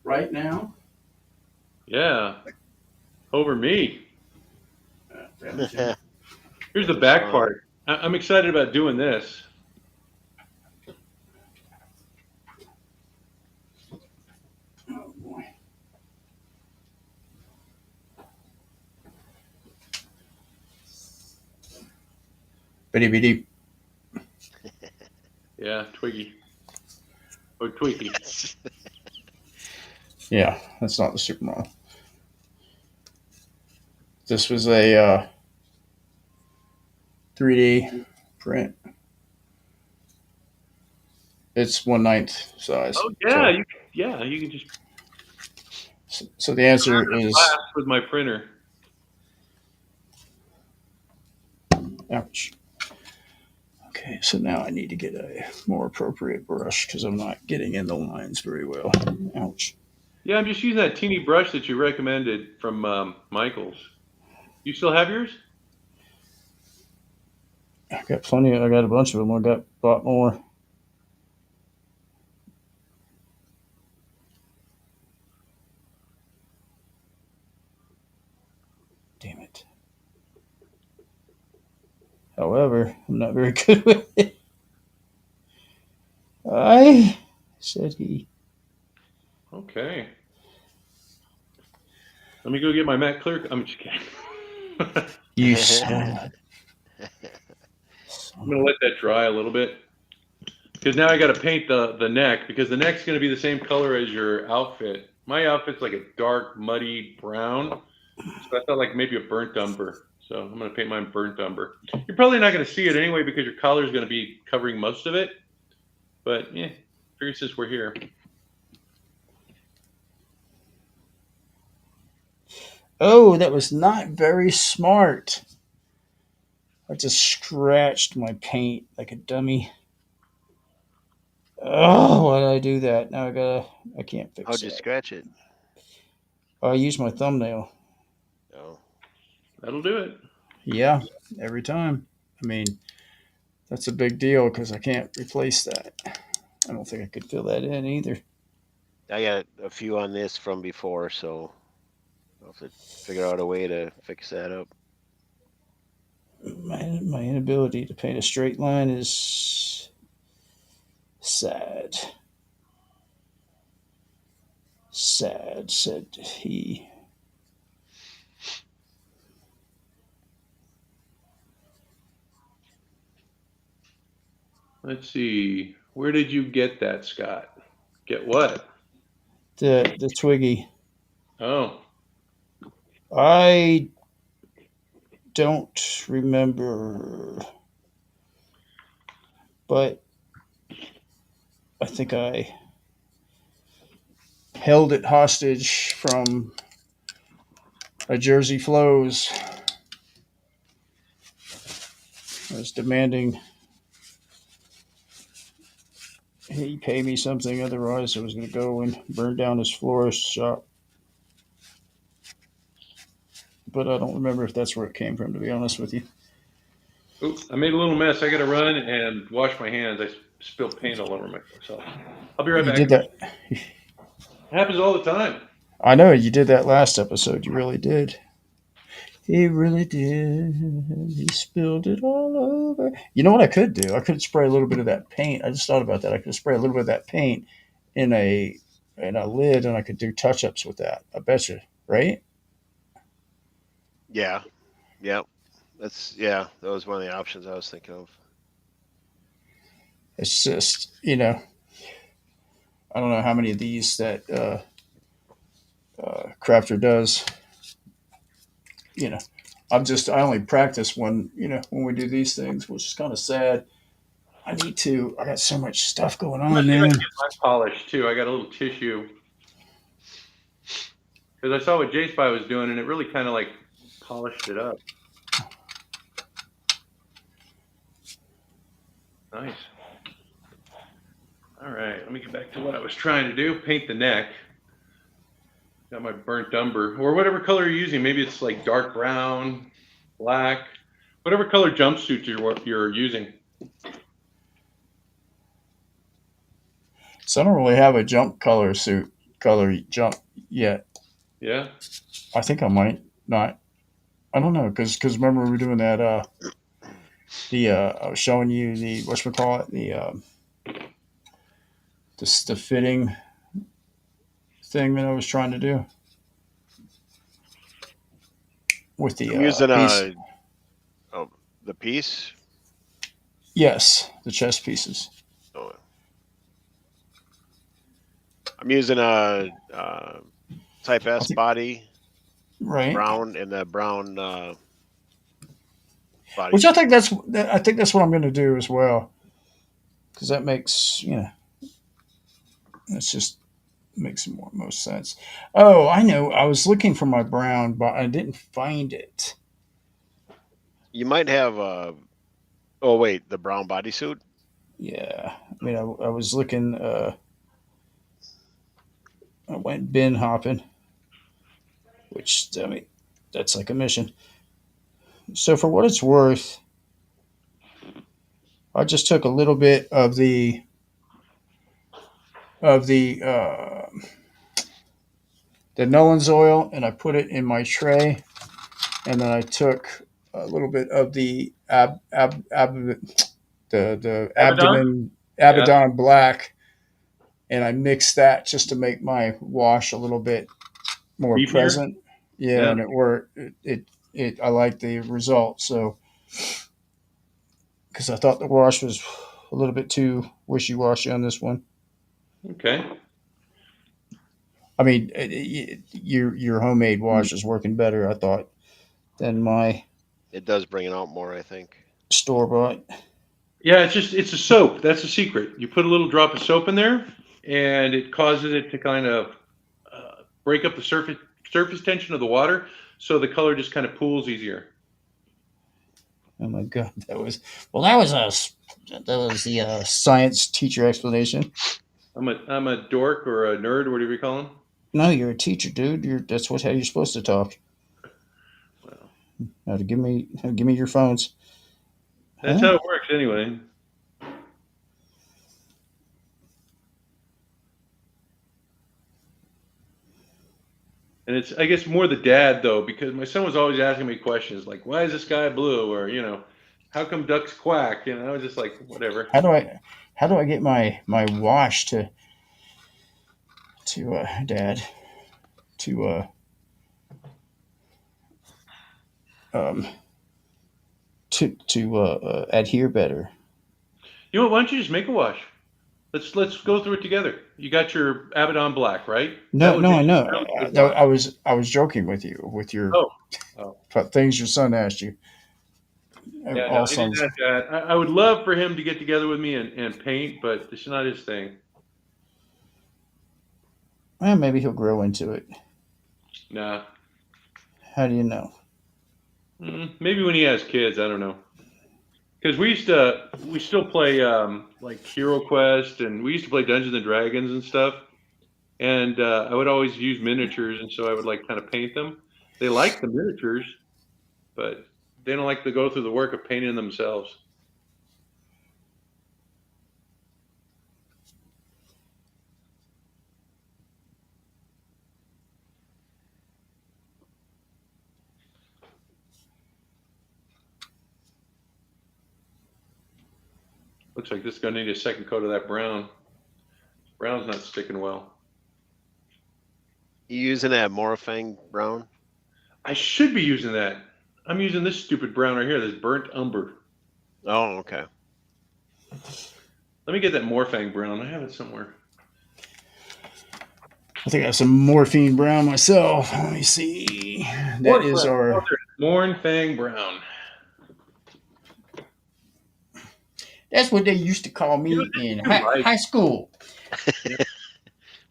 Right now? Yeah. Over me. Here's the That's back fun. part. I'm excited about doing this. Oh boy. Bitty bitty. Yeah, Twiggy. Or Tweaky. Yeah, that's not the supermodel. This was a 3D print. It's 1/9 size. Oh yeah, you can just So the answer is blast with my printer. ouch. Okay, so now I need to get a more appropriate brush because I'm not getting in the lines very well. Ouch. Yeah, I'm just using that teeny brush that you recommended from Michaels. You still have yours? I got plenty. I got a bunch of them. I bought more. Damn it. However, I'm not very good with it. I said he. Okay. Let me go get my matte clear. I'm just kidding. You son. I'm gonna let that dry a little bit because now I got to paint the neck because the neck's gonna be the same color as your outfit. My outfit's like a dark, muddy brown, so I thought like maybe a burnt umber. So I'm gonna paint mine burnt umber. You're probably not gonna see it anyway because your collar's gonna be covering most of it. But yeah, figure since we're here. Oh, that was not very smart. I just scratched my paint like a dummy. Oh, why did I do that? Now I can't fix How'd you it. scratch it? I used my thumbnail. Oh. That'll do it. Yeah, every time. I mean, that's a big deal because I can't replace that. I don't think I could fill that in either. I got a few on this from before, so I'll have to figure out a way to fix that up. My inability to paint a straight line is sad. Sad, said he. Let's see. Where did you get that, Scott? Get what? The Twiggy. Oh, I don't remember, but I think I held it hostage from a Jersey Flows. I was demanding he pay me something, otherwise I was going to go and burn down his florist shop. But I don't remember if that's where it came from, to be honest with you. Oops, I made a little mess. I got to run and wash my hands. I spilled paint all over myself. I'll be right You back. did that. It happens all the time. I know you did that last episode. You really did. He really did. He spilled it all over. You know what I could do? I could spray a little bit of that paint. I just thought about that. I could spray a little bit of that paint in a lid, and I could do touch ups with that. I bet you, right? Yeah. That was one of the options I was thinking of. It's just I don't know how many of these that Crafter does. I only practice when we do these things, which is kind of sad. I got so much stuff going I'm gonna on, see if I man. can get my polish too. I got a little tissue because I saw what J Spy was doing, and it really kind of like polished it up. Nice. All right, let me get back to what I was trying to do. Paint the neck. Got my burnt umber, or whatever color you're using. Maybe it's like dark brown, black, whatever color jumpsuit you're using. So I don't really have a jump color jump yet. Yeah. I think I might not. I don't know because remember we were doing that. I was showing you the whatchamacallit, the fitting thing that I was trying to do with the I'm using piece. The piece. Yes, the chest pieces. Oh. I'm using a Type S body, right? Brown, and the brown body. Which I think that's what I'm going to do as well, because that makes it's just makes most sense. Oh, I know. I was looking for my brown, but I didn't find it. You might have the brown bodysuit. Yeah, I mean, I was looking. I went bin hopping, which I mean, that's like a mission. So for what it's worth, I just took a little bit of the Nolan's oil and I put it in my tray, and then I took a little bit of the the Abaddon? Abaddon black, and I mixed that just to make my wash a little bit more Beefier? present. Yeah, Yeah. and it worked. I like the result. So, because I thought the wash was a little bit too wishy-washy on this one. Okay. I mean, your homemade wash is working better, I thought, than my It does bring it out more, I think. store-bought. Yeah, it's a soap. That's the secret. You put a little drop of soap in there, and it causes it to kind of break up the surface tension of the water, so the color just kind of pools easier. Oh my god, that was the science teacher explanation. I'm a dork or a nerd, whatever you call them. No, you're a teacher, dude. That's how you're supposed to talk. Well, Now to give me your phones. that's how it works, anyway. And it's, I guess, more the dad though, because my son was always asking me questions like, "Why is the sky blue?" or "How come ducks quack?" And I was just like, "Whatever." How do I get my wash to dad to um adhere better? You know what? Why don't you just make a wash? Let's go through it together. You got your Abaddon Black, right? That No, would no, be I a know. really good wash. I was joking with you with your Oh, oh. things your son asked you. Yeah, no, All he didn't sons. ask that. I would love for him to get together with me and paint, but it's not his thing. Well, maybe he'll grow into it. Nah. How do you know? Maybe when he has kids, I don't know. Because we still play like Hero Quest, and we used to play Dungeons and Dragons and stuff. And I would always use miniatures, and so I would like kind of paint them. They like the miniatures, but they don't like to go through the work of painting themselves. Looks like this is going to need a second coat of that brown. Brown's not sticking well. You using that Morfang brown? I should be using that. I'm using this stupid brown right here, this burnt umber. Oh, okay. Let me get that Morfang brown. I have it somewhere. I think I have some morphine brown myself. Let me see. That is our Morfang brown. That's what they used to call me in high school.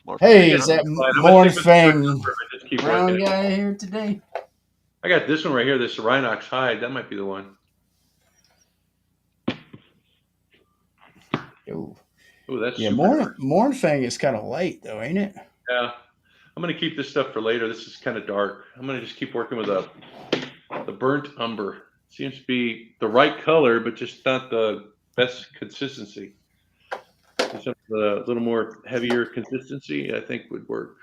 Morfang. Hey, is that Morfang brown guy here today? I got this one right here, this Rhinox hide. That might be the one. Oh, that's Morfang is kind of light though, ain't it? Yeah. I'm going to keep this stuff for later. This is kind of dark. I'm going to just keep working with the burnt umber. Seems to be the right color, but just not the best consistency. Just a little more heavier consistency, I think, would work.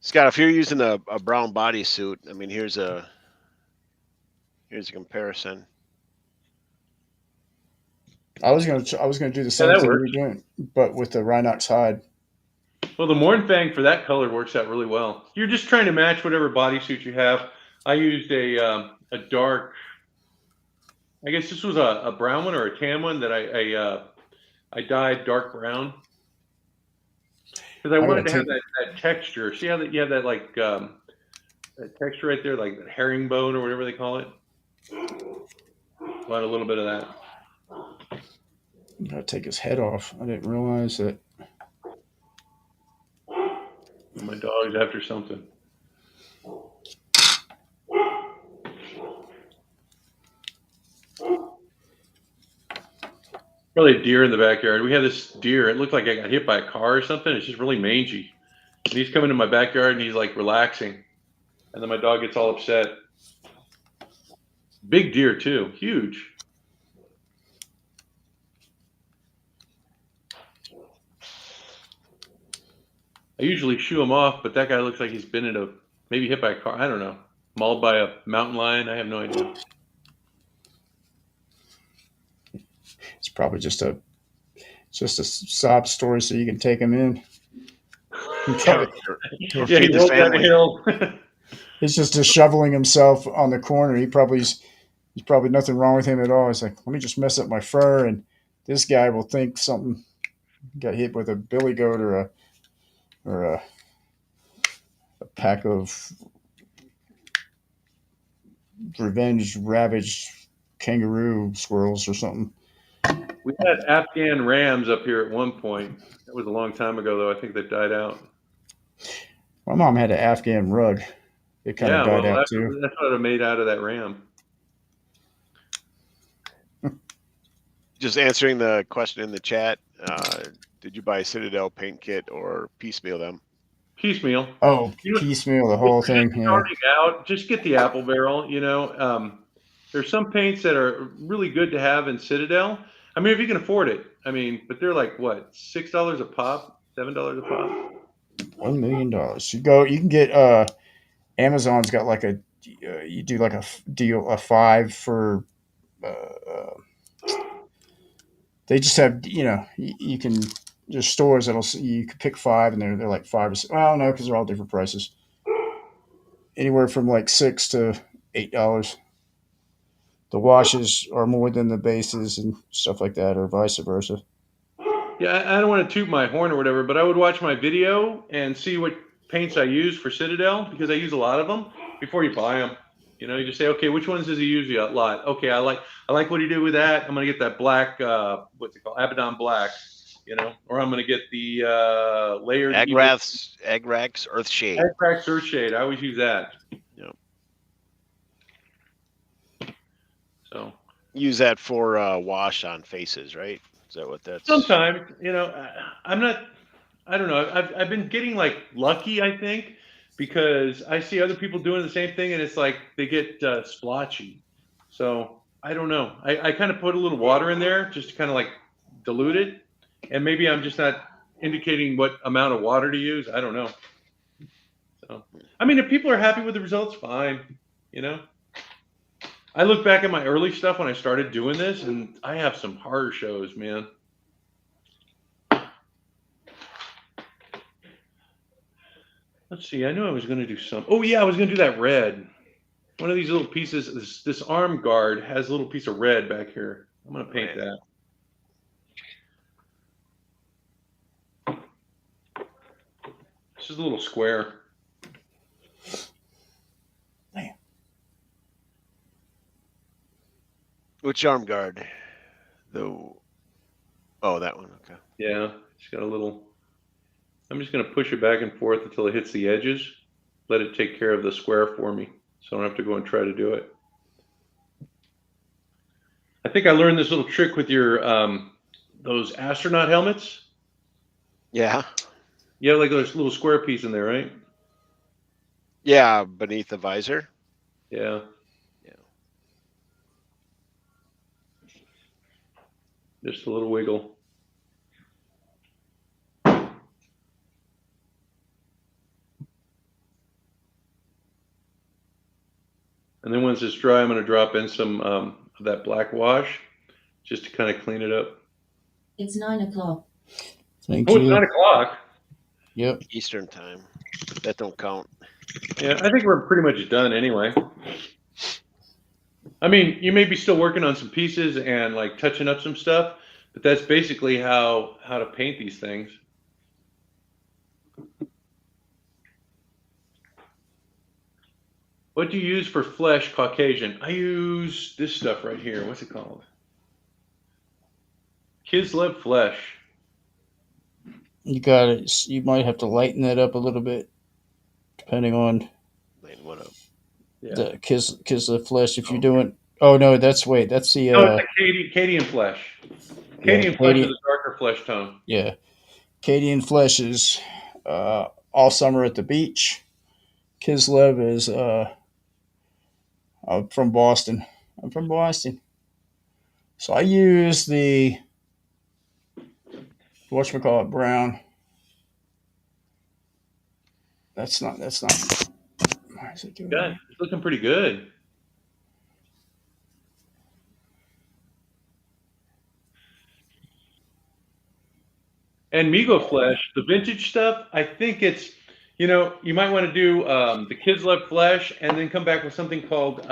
Scott, if you're using a brown bodysuit, I mean, here's a comparison. I was gonna do the same thing we were doing, but with the Rhinox hide. Well, the Morfang for that color works out really well. You're just trying to match whatever bodysuit you have. I used a dark. I guess this was a brown one or a tan one that I dyed dark brown because I wanted to have that texture. See how that you have that like that texture right there, like that herringbone or whatever they call it. Want a little bit of that. Gotta take his head off. I didn't realize that. My dog's after something. Probably a deer in the backyard. We had this deer. It looked like I got hit by a car or something. It's just really mangy. And he's coming to my backyard and he's like relaxing. And then my dog gets all upset. Big deer too. Huge. I usually shoo him off, but that guy looks like he's been maybe hit by a car. I don't know. Mauled by a mountain lion. I have no idea. It's probably just a sob story so you can take him in. He rolled down the hill. He's just shoveling himself on the corner. He's probably nothing wrong with him at all. He's like, let me just mess up my fur, and this guy will think something got hit with a billy goat or a pack of revenge ravaged kangaroo squirrels or something. We had Afghan rams up here at one point. That was a long time ago, though. I think they died out. My mom had an Afghan rug. It kind of died out too. That's what I made out of that ram. Just answering the question in the chat. Did you buy a Citadel paint kit or piecemeal them? Piecemeal. Oh, piecemeal the whole thing. Starting out, just get the apple barrel. There's some paints that are really good to have in Citadel. I mean, if you can afford it. I mean, but they're like what, $6 a pop, $7 a pop. $1 million. You can get Amazon's got like you do like a deal, a 5 for. They just have you can. There's stores you can pick 5 and they're like 5 or 6. Well, no, because they're all different prices. Anywhere from like $6 to $8. The washes are more than the bases and stuff like that, or vice versa. Yeah, I don't want to toot my horn or whatever, but I would watch my video and see what paints I use for Citadel, because I use a lot of them before you buy them. You just say, okay, which ones does he use a lot? Okay, I like what he did with that. I'm gonna get that black, what's it called, Abaddon black. or I'm going to get the layered Agraf's Earthshade. Agraf's Earthshade. I always use that. Yep. So use that for wash on faces, right? Is that what that's? Sometimes, I'm not. I don't know. I've been getting like lucky, I think, because I see other people doing the same thing, and it's like they get splotchy. So I don't know. I kind of put a little water in there just to kind of like dilute it, and maybe I'm just not indicating what amount of water to use. I don't know. So I mean, if people are happy with the results, fine. I look back at my early stuff when I started doing this, and I have some horror shows, man. Let's see. I knew I was going to do some. Oh yeah, I was going to do that red. One of these little pieces. This arm guard has a little piece of red back here. I'm going to paint that. This is a little square. Man. Which arm guard? Oh, that one. Okay. Yeah, it's got a little. I'm just going to push it back and forth until it hits the edges. Let it take care of the square for me, so I don't have to go and try to do it. I think I learned this little trick with your those astronaut helmets. Yeah. You have like those little square piece in there, right? Yeah, beneath the visor. Yeah. Yeah. Just a little wiggle. And then once it's dry, I'm going to drop in some of that black wash just to kind of clean it up. It's 9 o'clock. Thank Oh, you. it's 9 o'clock. Yep. Eastern time. That don't count. Yeah, I think we're pretty much done anyway. I mean, you may be still working on some pieces and like touching up some stuff, but that's basically how to paint these things. What do you use for flesh Caucasian? I use this stuff right here. What's it called? Kislev flesh. You got it. You might have to lighten that up a little bit, depending on Lighten what up? the Kislev flesh. If you're doing, no, that's the no, it's a Cadian flesh. Cadian flesh is a darker flesh tone. Yeah, Cadian flesh is all summer at the beach. Kislev is I'm from Boston. So I use the whatchamacallit brown. That's not. Why is it doing that? It's looking pretty good. And Migo flesh, the vintage stuff, I think it's, you might want to do the Kislev flesh and then come back with something called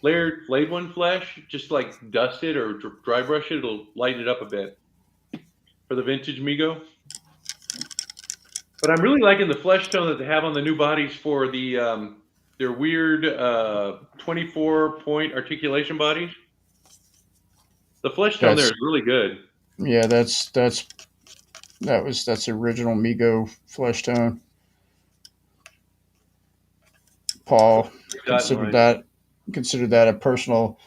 layered flayed one flesh, just like dust it or dry brush it. It'll lighten it up a bit for the vintage Migo. But I'm really liking the flesh tone that they have on the new bodies for the their weird 24-point articulation bodies. The flesh tone there is really good. Yeah, that's original Migo flesh tone. Paul considered that a personal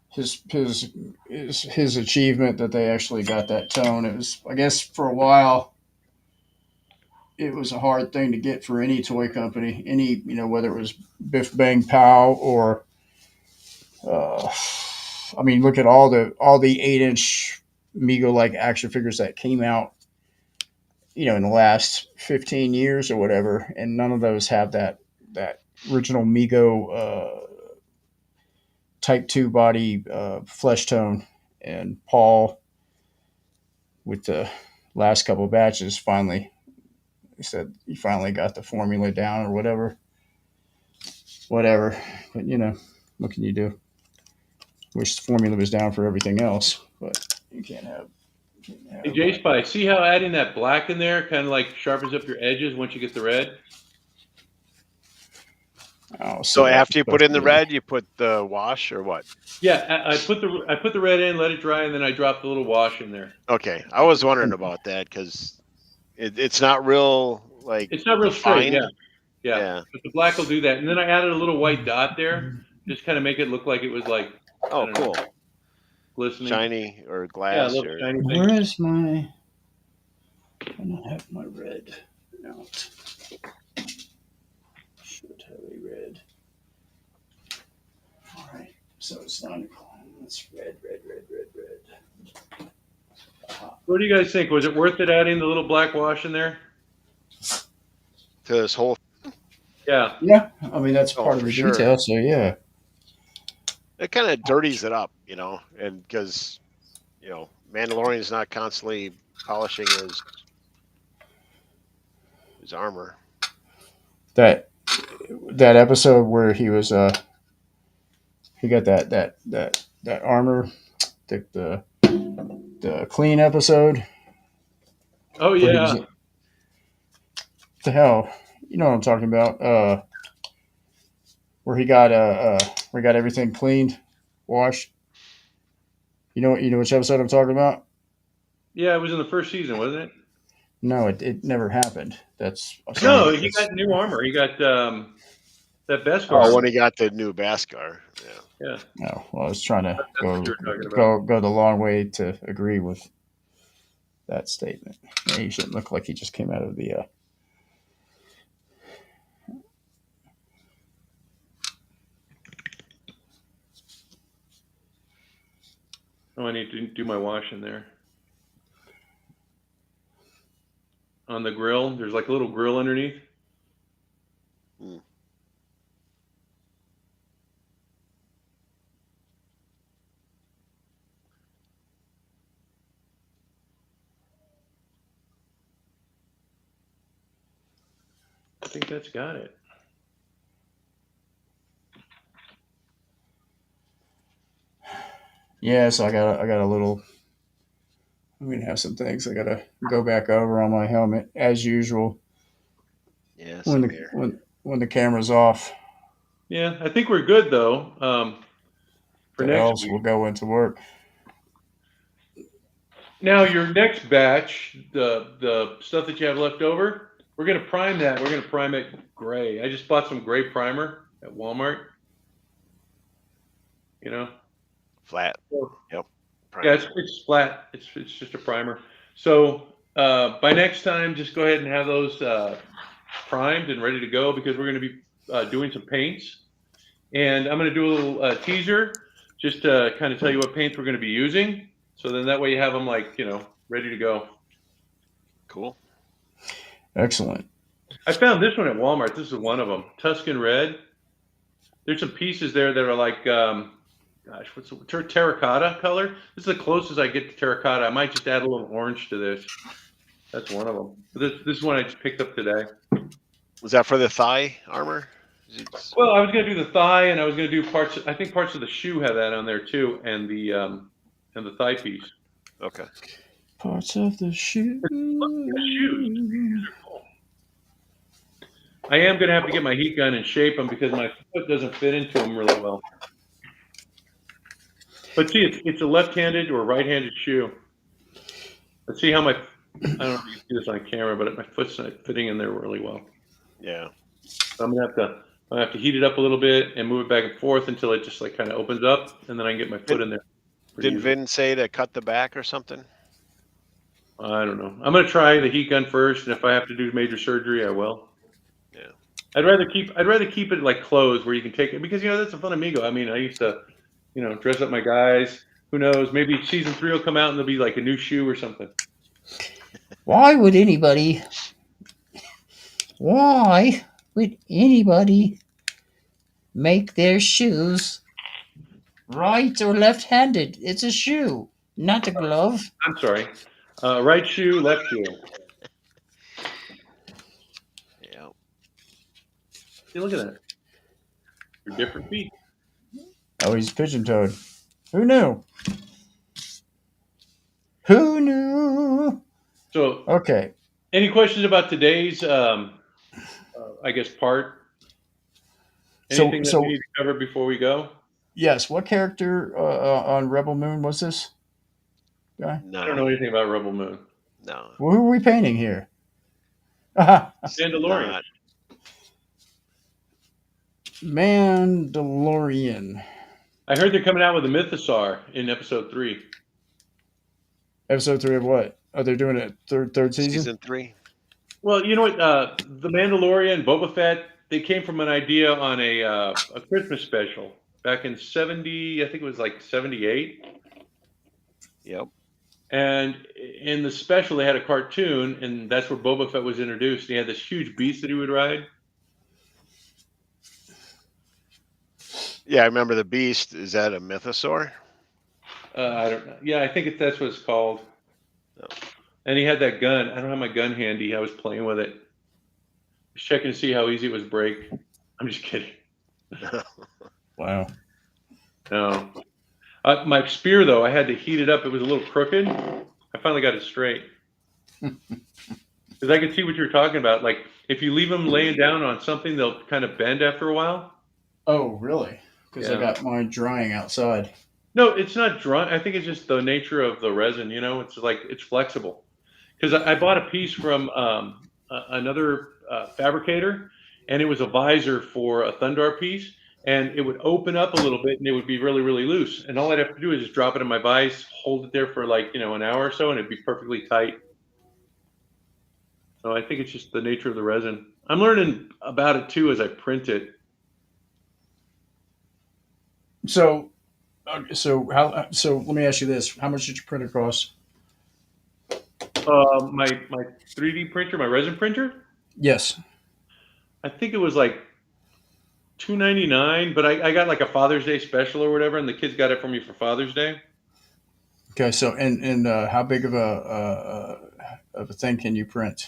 his achievement that they actually got that tone. It was, I guess, for a while it was a hard thing to get for any toy company, whether it was Biff Bang Pow or I mean, look at all the 8-inch Migo like action figures that came out, in the last 15 years or whatever, and none of those have that original Migo Type 2 body flesh tone. And Paul, with the last couple of batches, he said he finally got the formula down or whatever. But what can you do? Wish the formula was down for everything else, but you can't have. Hey, J-Spy, see how adding that black in there kind of like sharpens up your edges once you get the red? Oh, So that's after you put in the supposed to red, you put the wash or what? Yeah, I put the red in, let it dry, and then I dropped the little wash in there. Okay, I was wondering about that because it's not real like It's not real straight. defined. Yeah. Yeah. But the black will do that, and then I added a little white dot there, just kind of make it look like it was like I Oh, don't know, cool. glistening. Shiny or Yeah, a glass little or shiny be. thing. Where is my? I don't have my red out. Should have a red. All right, so it's 9 o'clock. That's red. What do you guys think? Was it worth it adding the little black wash in there? to this whole. Yeah. Yeah, I mean that's Oh, part of for the sure. detail. So yeah. It kind of dirties it up, and because Mandalorian's not constantly polishing his armor. That episode where he was he got that armor, the clean episode. Oh Where he was, yeah. the hell, you know what I'm talking about? Where he got everything cleaned, washed. You know which episode I'm talking about? Yeah, it was in the first season, wasn't it? No, it never happened. That's No, he got new armor. He got that Beskar Oh, armor. when he got the new Beskar. Yeah. Yeah. No, well, I was trying to That's go what you were talking about. go the long way to agree with that statement. Yeah, he shouldn't look like he just came out of the. Oh, I need to do my wash in there. On the grill, there's like a little grill underneath. Hmm. I think that's got it. Yeah, so I got a little. I'm gonna have some things I gotta go back over on my helmet as usual Yeah. when Same the here. when the camera's off. Yeah, I think we're good though. For The next elves week. will go into work. Now your next batch, the stuff that you have left over, we're gonna prime that. We're gonna prime it gray. I just bought some gray primer at Walmart. You know. Flat. So, Yep. yeah, it's flat. It's just a primer. So by next time, just go ahead and have those primed and ready to go because we're going to be doing some paints. And I'm going to do a little teaser just to kind of tell you what paints we're going to be using. So then that way you have them ready to go. Cool. Excellent. I found this one at Walmart. This is one of them, Tuscan Red. There's some pieces there that are like, gosh, what's the terracotta color? This is the closest I get to terracotta. I might just add a little orange to this. That's one of them. This is one I just picked up today. Was that for the thigh armor? Well, I was going to do the thigh, and I was going to do parts. I think parts of the shoe have that on there too, and the thigh piece. Okay. Parts of the shoe. Shoes. I am going to have to get my heat gun and shape them because my foot doesn't fit into them really well. But see, it's a left-handed or right-handed shoe. Let's see how I don't know if you can see this on camera, but my foot's not fitting in there really well. Yeah. So I'm gonna have to heat it up a little bit and move it back and forth until it just like kind of opens up, and then I can get my foot in there. Didn't Vin say to cut the back or something? I don't know. I'm gonna try the heat gun first, and if I have to do major surgery, I will. Yeah. I'd rather keep it like closed where you can take it because that's a fun amigo. I mean, I used to, dress up my guys. Who knows? Maybe season 3 will come out and there'll be like a new shoe or something. Why would anybody make their shoes right or left-handed? It's a shoe, not a glove. I'm sorry. Right shoe, left shoe. Yeah. See, look at that. They're different feet. Oh, he's pigeon-toed. Who knew? Who knew? So, Okay. any questions about today's, I guess, part? Anything that we So need to cover before we go? yes, what character on Rebel Moon was this guy? I don't No, know anything about Rebel Moon. no, Well, who are we painting here? it's Mandalorian. not. Mandalorian. I heard they're coming out with a Mythosaur in episode 3. Episode 3 of what? Oh, they're doing it third season? Season 3. Well, you know what? The Mandalorian, Boba Fett, they came from an idea on a Christmas special back in 70, I think it was like 78. Yep. And in the special, they had a cartoon, and that's where Boba Fett was introduced. He had this huge beast that he would ride. Yeah, I remember the Beast. Is that a Mythosaur? I don't know. Yeah, I think that's what it's called. No. And he had that gun. I don't have my gun handy. I was playing with it. Just checking to see how easy it was to break. I'm just kidding. Wow. No. My spear, though, I had to heat it up. It was a little crooked. I finally got it straight. Because I could see what you're talking about. Like, if you leave them laying down on something, they'll kind of bend after a while. Oh, really? Because I Yeah. got mine drying outside. No, it's not dry. I think it's just the nature of the resin. It's like it's flexible. Because I bought a piece from another fabricator, and it was a visor for a Thundar piece, and it would open up a little bit, and it would be really, really loose. And all I'd have to do is just drop it in my vise, hold it there for like an hour or so, and it'd be perfectly tight. So I think it's just the nature of the resin. I'm learning about it too as I print it. So let me ask you this: how much did your printer cost? My 3D printer, my resin printer, Yes. I think it was like $2.99, but I got like a Father's Day special or whatever, and the kids got it for me for Father's Day. Okay. So and how big of a thing can you print?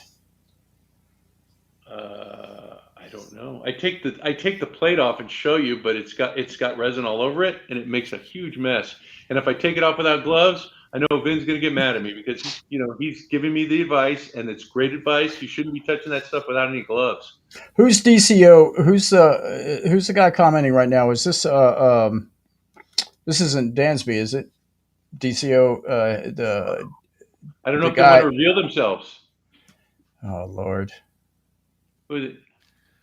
I don't know. I take the plate off and show you, but it's got resin all over it, and it makes a huge mess. And if I take it off without gloves, I know Vin's gonna get mad at me because he's giving me the advice, and it's great advice. You shouldn't be touching that stuff without any gloves. Who's DCO? Who's the guy commenting right now? Is this this isn't Dansby, is it? DCO the I don't know the if they want guy. to reveal themselves. Oh Lord. Who is it?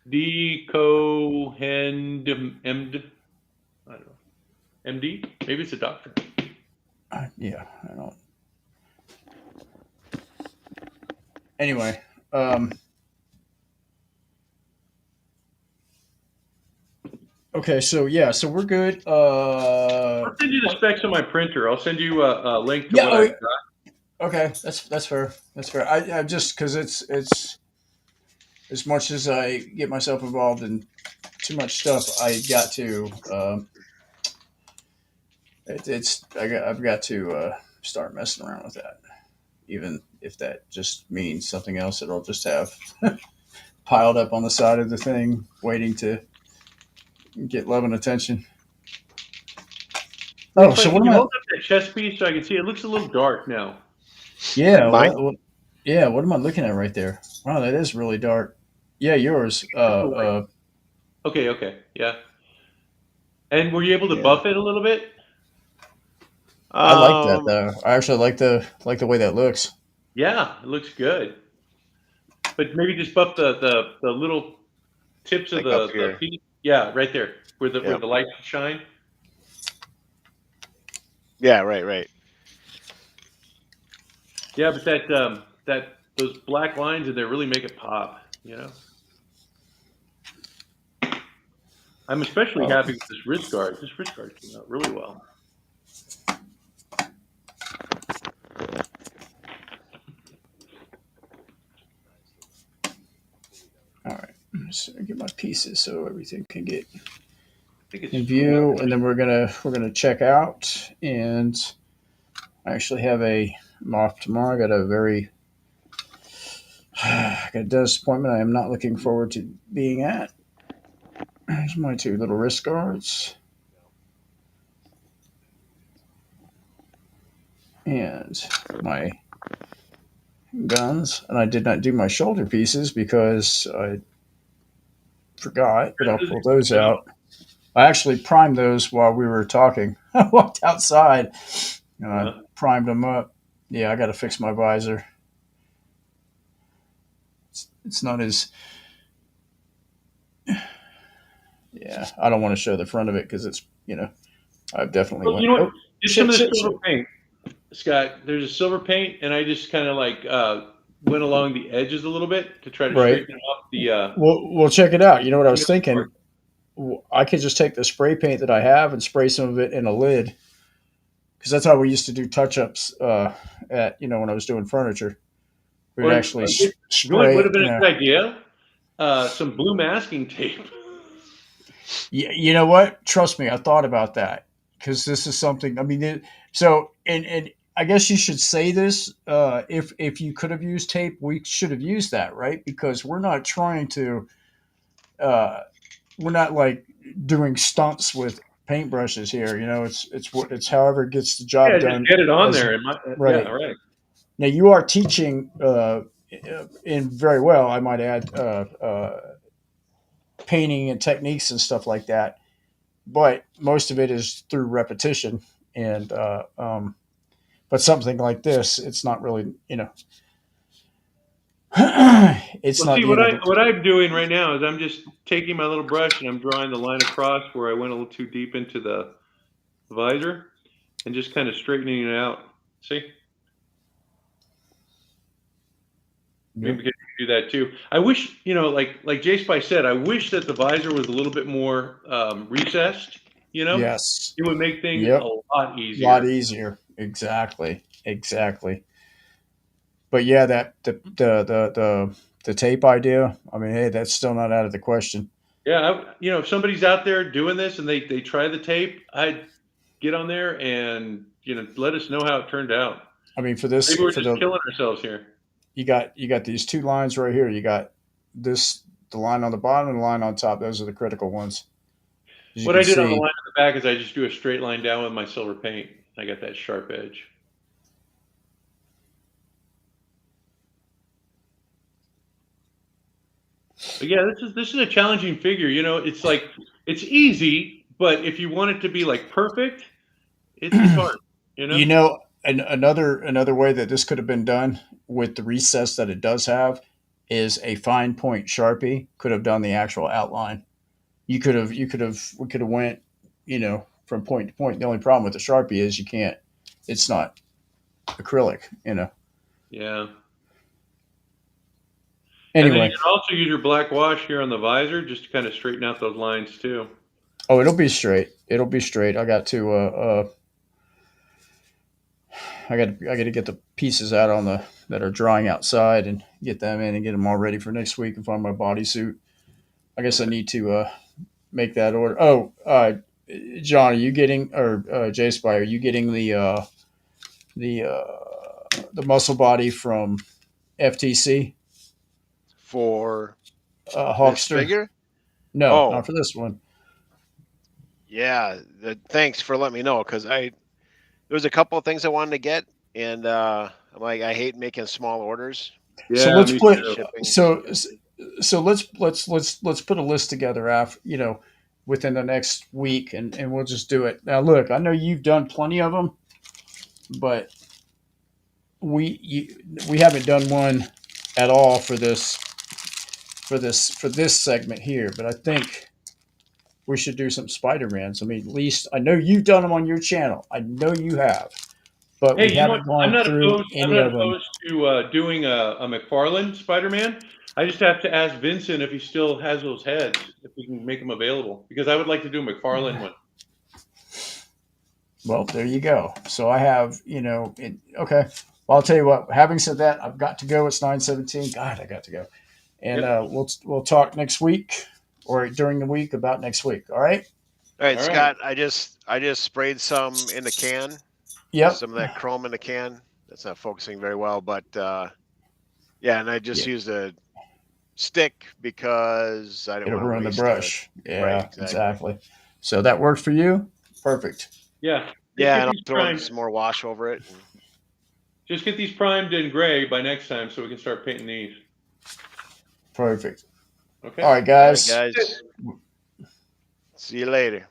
D Cohen MD. I don't know. MD? Maybe it's a doctor. Yeah, I don't. Anyway, okay, so we're good. I'll send you the specs on my printer. I'll send you a link to Yeah, what oh, I've got. okay, that's fair. That's fair. I just because it's as much as I get myself involved in too much stuff, I got to I've got to start messing around with that, even if that just means something else that I'll just have piled up on the side of the thing, waiting to get love and attention. Oh, It's so like, what can you am I? hold up that chess piece so I can see? It looks a little dark now. Yeah, Mine? yeah. What am I looking at right there? Wow, that is really dark. Yeah, yours. Okay, yeah. And were you able to Yeah. buff it a little bit? I like that though. I actually like the way that looks. Yeah, it looks good. But maybe just buff the little tips of Like up the here. piece. Yeah, right there where the Yep. light shine. Yeah, right. Yeah, but that those black lines in there really make it pop. I'm especially happy with this wrist guard. This wrist guard came out really well. All right, so get my pieces so everything can get I think it's in view, and then we're gonna check out. And I actually have I'm off tomorrow. I got a dentist appointment I am not looking forward to being at. Here's my two little wrist guards. And my guns. And I did not do my shoulder pieces because I forgot, but I'll pull those out. I actually primed those while we were talking. I walked outside and I primed them up. Yeah, I got to fix my visor. It's not as. Yeah, I don't want to show the front of it because it's, I've definitely Well, went. you know what? Oh, Get some of the silver paint, Scott. There's a silver paint, and I just kind of like went along the edges a little bit to try to straighten up the. Well, check it out. You know what I was thinking? I could just take the spray paint that I have and spray some of it in a lid, because that's how we used to do touch-ups at when I was doing furniture. We'd actually spray. Would have been a good idea. Some blue masking tape. Yeah, you know what? Trust me, I thought about that because this is something. I mean, so and I guess you should say this. If you could have used tape, we should have used that, right? Because we're not trying to. We're not like doing stunts with paintbrushes here. It's however it gets the job done. Just get it on there. Right. Yeah, right. Now you are teaching in very well, I might add, painting and techniques and stuff like that. But most of it is through repetition, and but something like this, it's not really, it's not. See, what I'm doing right now is I'm just taking my little brush and I'm drawing the line across where I went a little too deep into the visor, and just kind of straightening it out. See? Maybe we could do that too. I wish, like J Spy said, I wish that the visor was a little bit more recessed. Yes, it would make things a lot easier. A lot easier, exactly. But yeah, that the tape idea. I mean, hey, that's still not out of the question. Yeah, if somebody's out there doing this and they try the tape, I'd get on there and let us know how it turned out. I mean, for this, maybe we're just killing ourselves here. You got these two lines right here. You got the line on the bottom and the line on top. Those are the critical ones. What I did on the line on the back is I just do a straight line down with my silver paint. I got that sharp edge. But yeah, this is a challenging figure. It's like it's easy, but if you want it to be like perfect, it's hard. Another way that this could have been done with the recess that it does have is a fine point Sharpie could have done the actual outline. We could have went, from point to point. The only problem with the Sharpie is it's not acrylic, Yeah. Anyway. And then you can also use your black wash here on the visor just to kind of straighten out those lines too. Oh, it'll be straight. I got to, I got to get the pieces out that are drying outside and get them in and get them all ready for next week and find my bodysuit. I guess I need to make that order. Oh, John, are you getting, or J Spy, are you getting the muscle body from FTC for Hawkster figure? No, not for this one. Yeah, thanks for letting me know, because there was a couple of things I wanted to get, and I'm like, I hate making small orders. Yeah, so let's put a list together after within the next week, and we'll just do it. Now, look, I know you've done plenty of them, but we haven't done one at all for this segment here. But I think we should do some Spider-Mans. I mean, at least I know you've done them on your channel. I know you have, but we haven't gone through any of them. I'm not opposed to doing a McFarlane Spider-Man. I just have to ask Vincent if he still has those heads, if we can make them available, because I would like to do a McFarlane one. Well, there you go. So I have, okay. Well, I'll tell you what. Having said that, I've got to go. It's 9:17. God, I got to go. And we'll talk next week or during the week about next week. All right. All right, Scott. I just sprayed some in the can. Yep. Some of that chrome in the can. That's not focusing very well, but yeah, and I just used a stick because I didn't want to ruin the brush. Yeah, right, exactly. So that works for you. Perfect. Yeah. Yeah, and I'll throw some more wash over it. Just get these primed in gray by next time so we can start painting these. Perfect. Okay. All right, All right, guys. guys. See you later.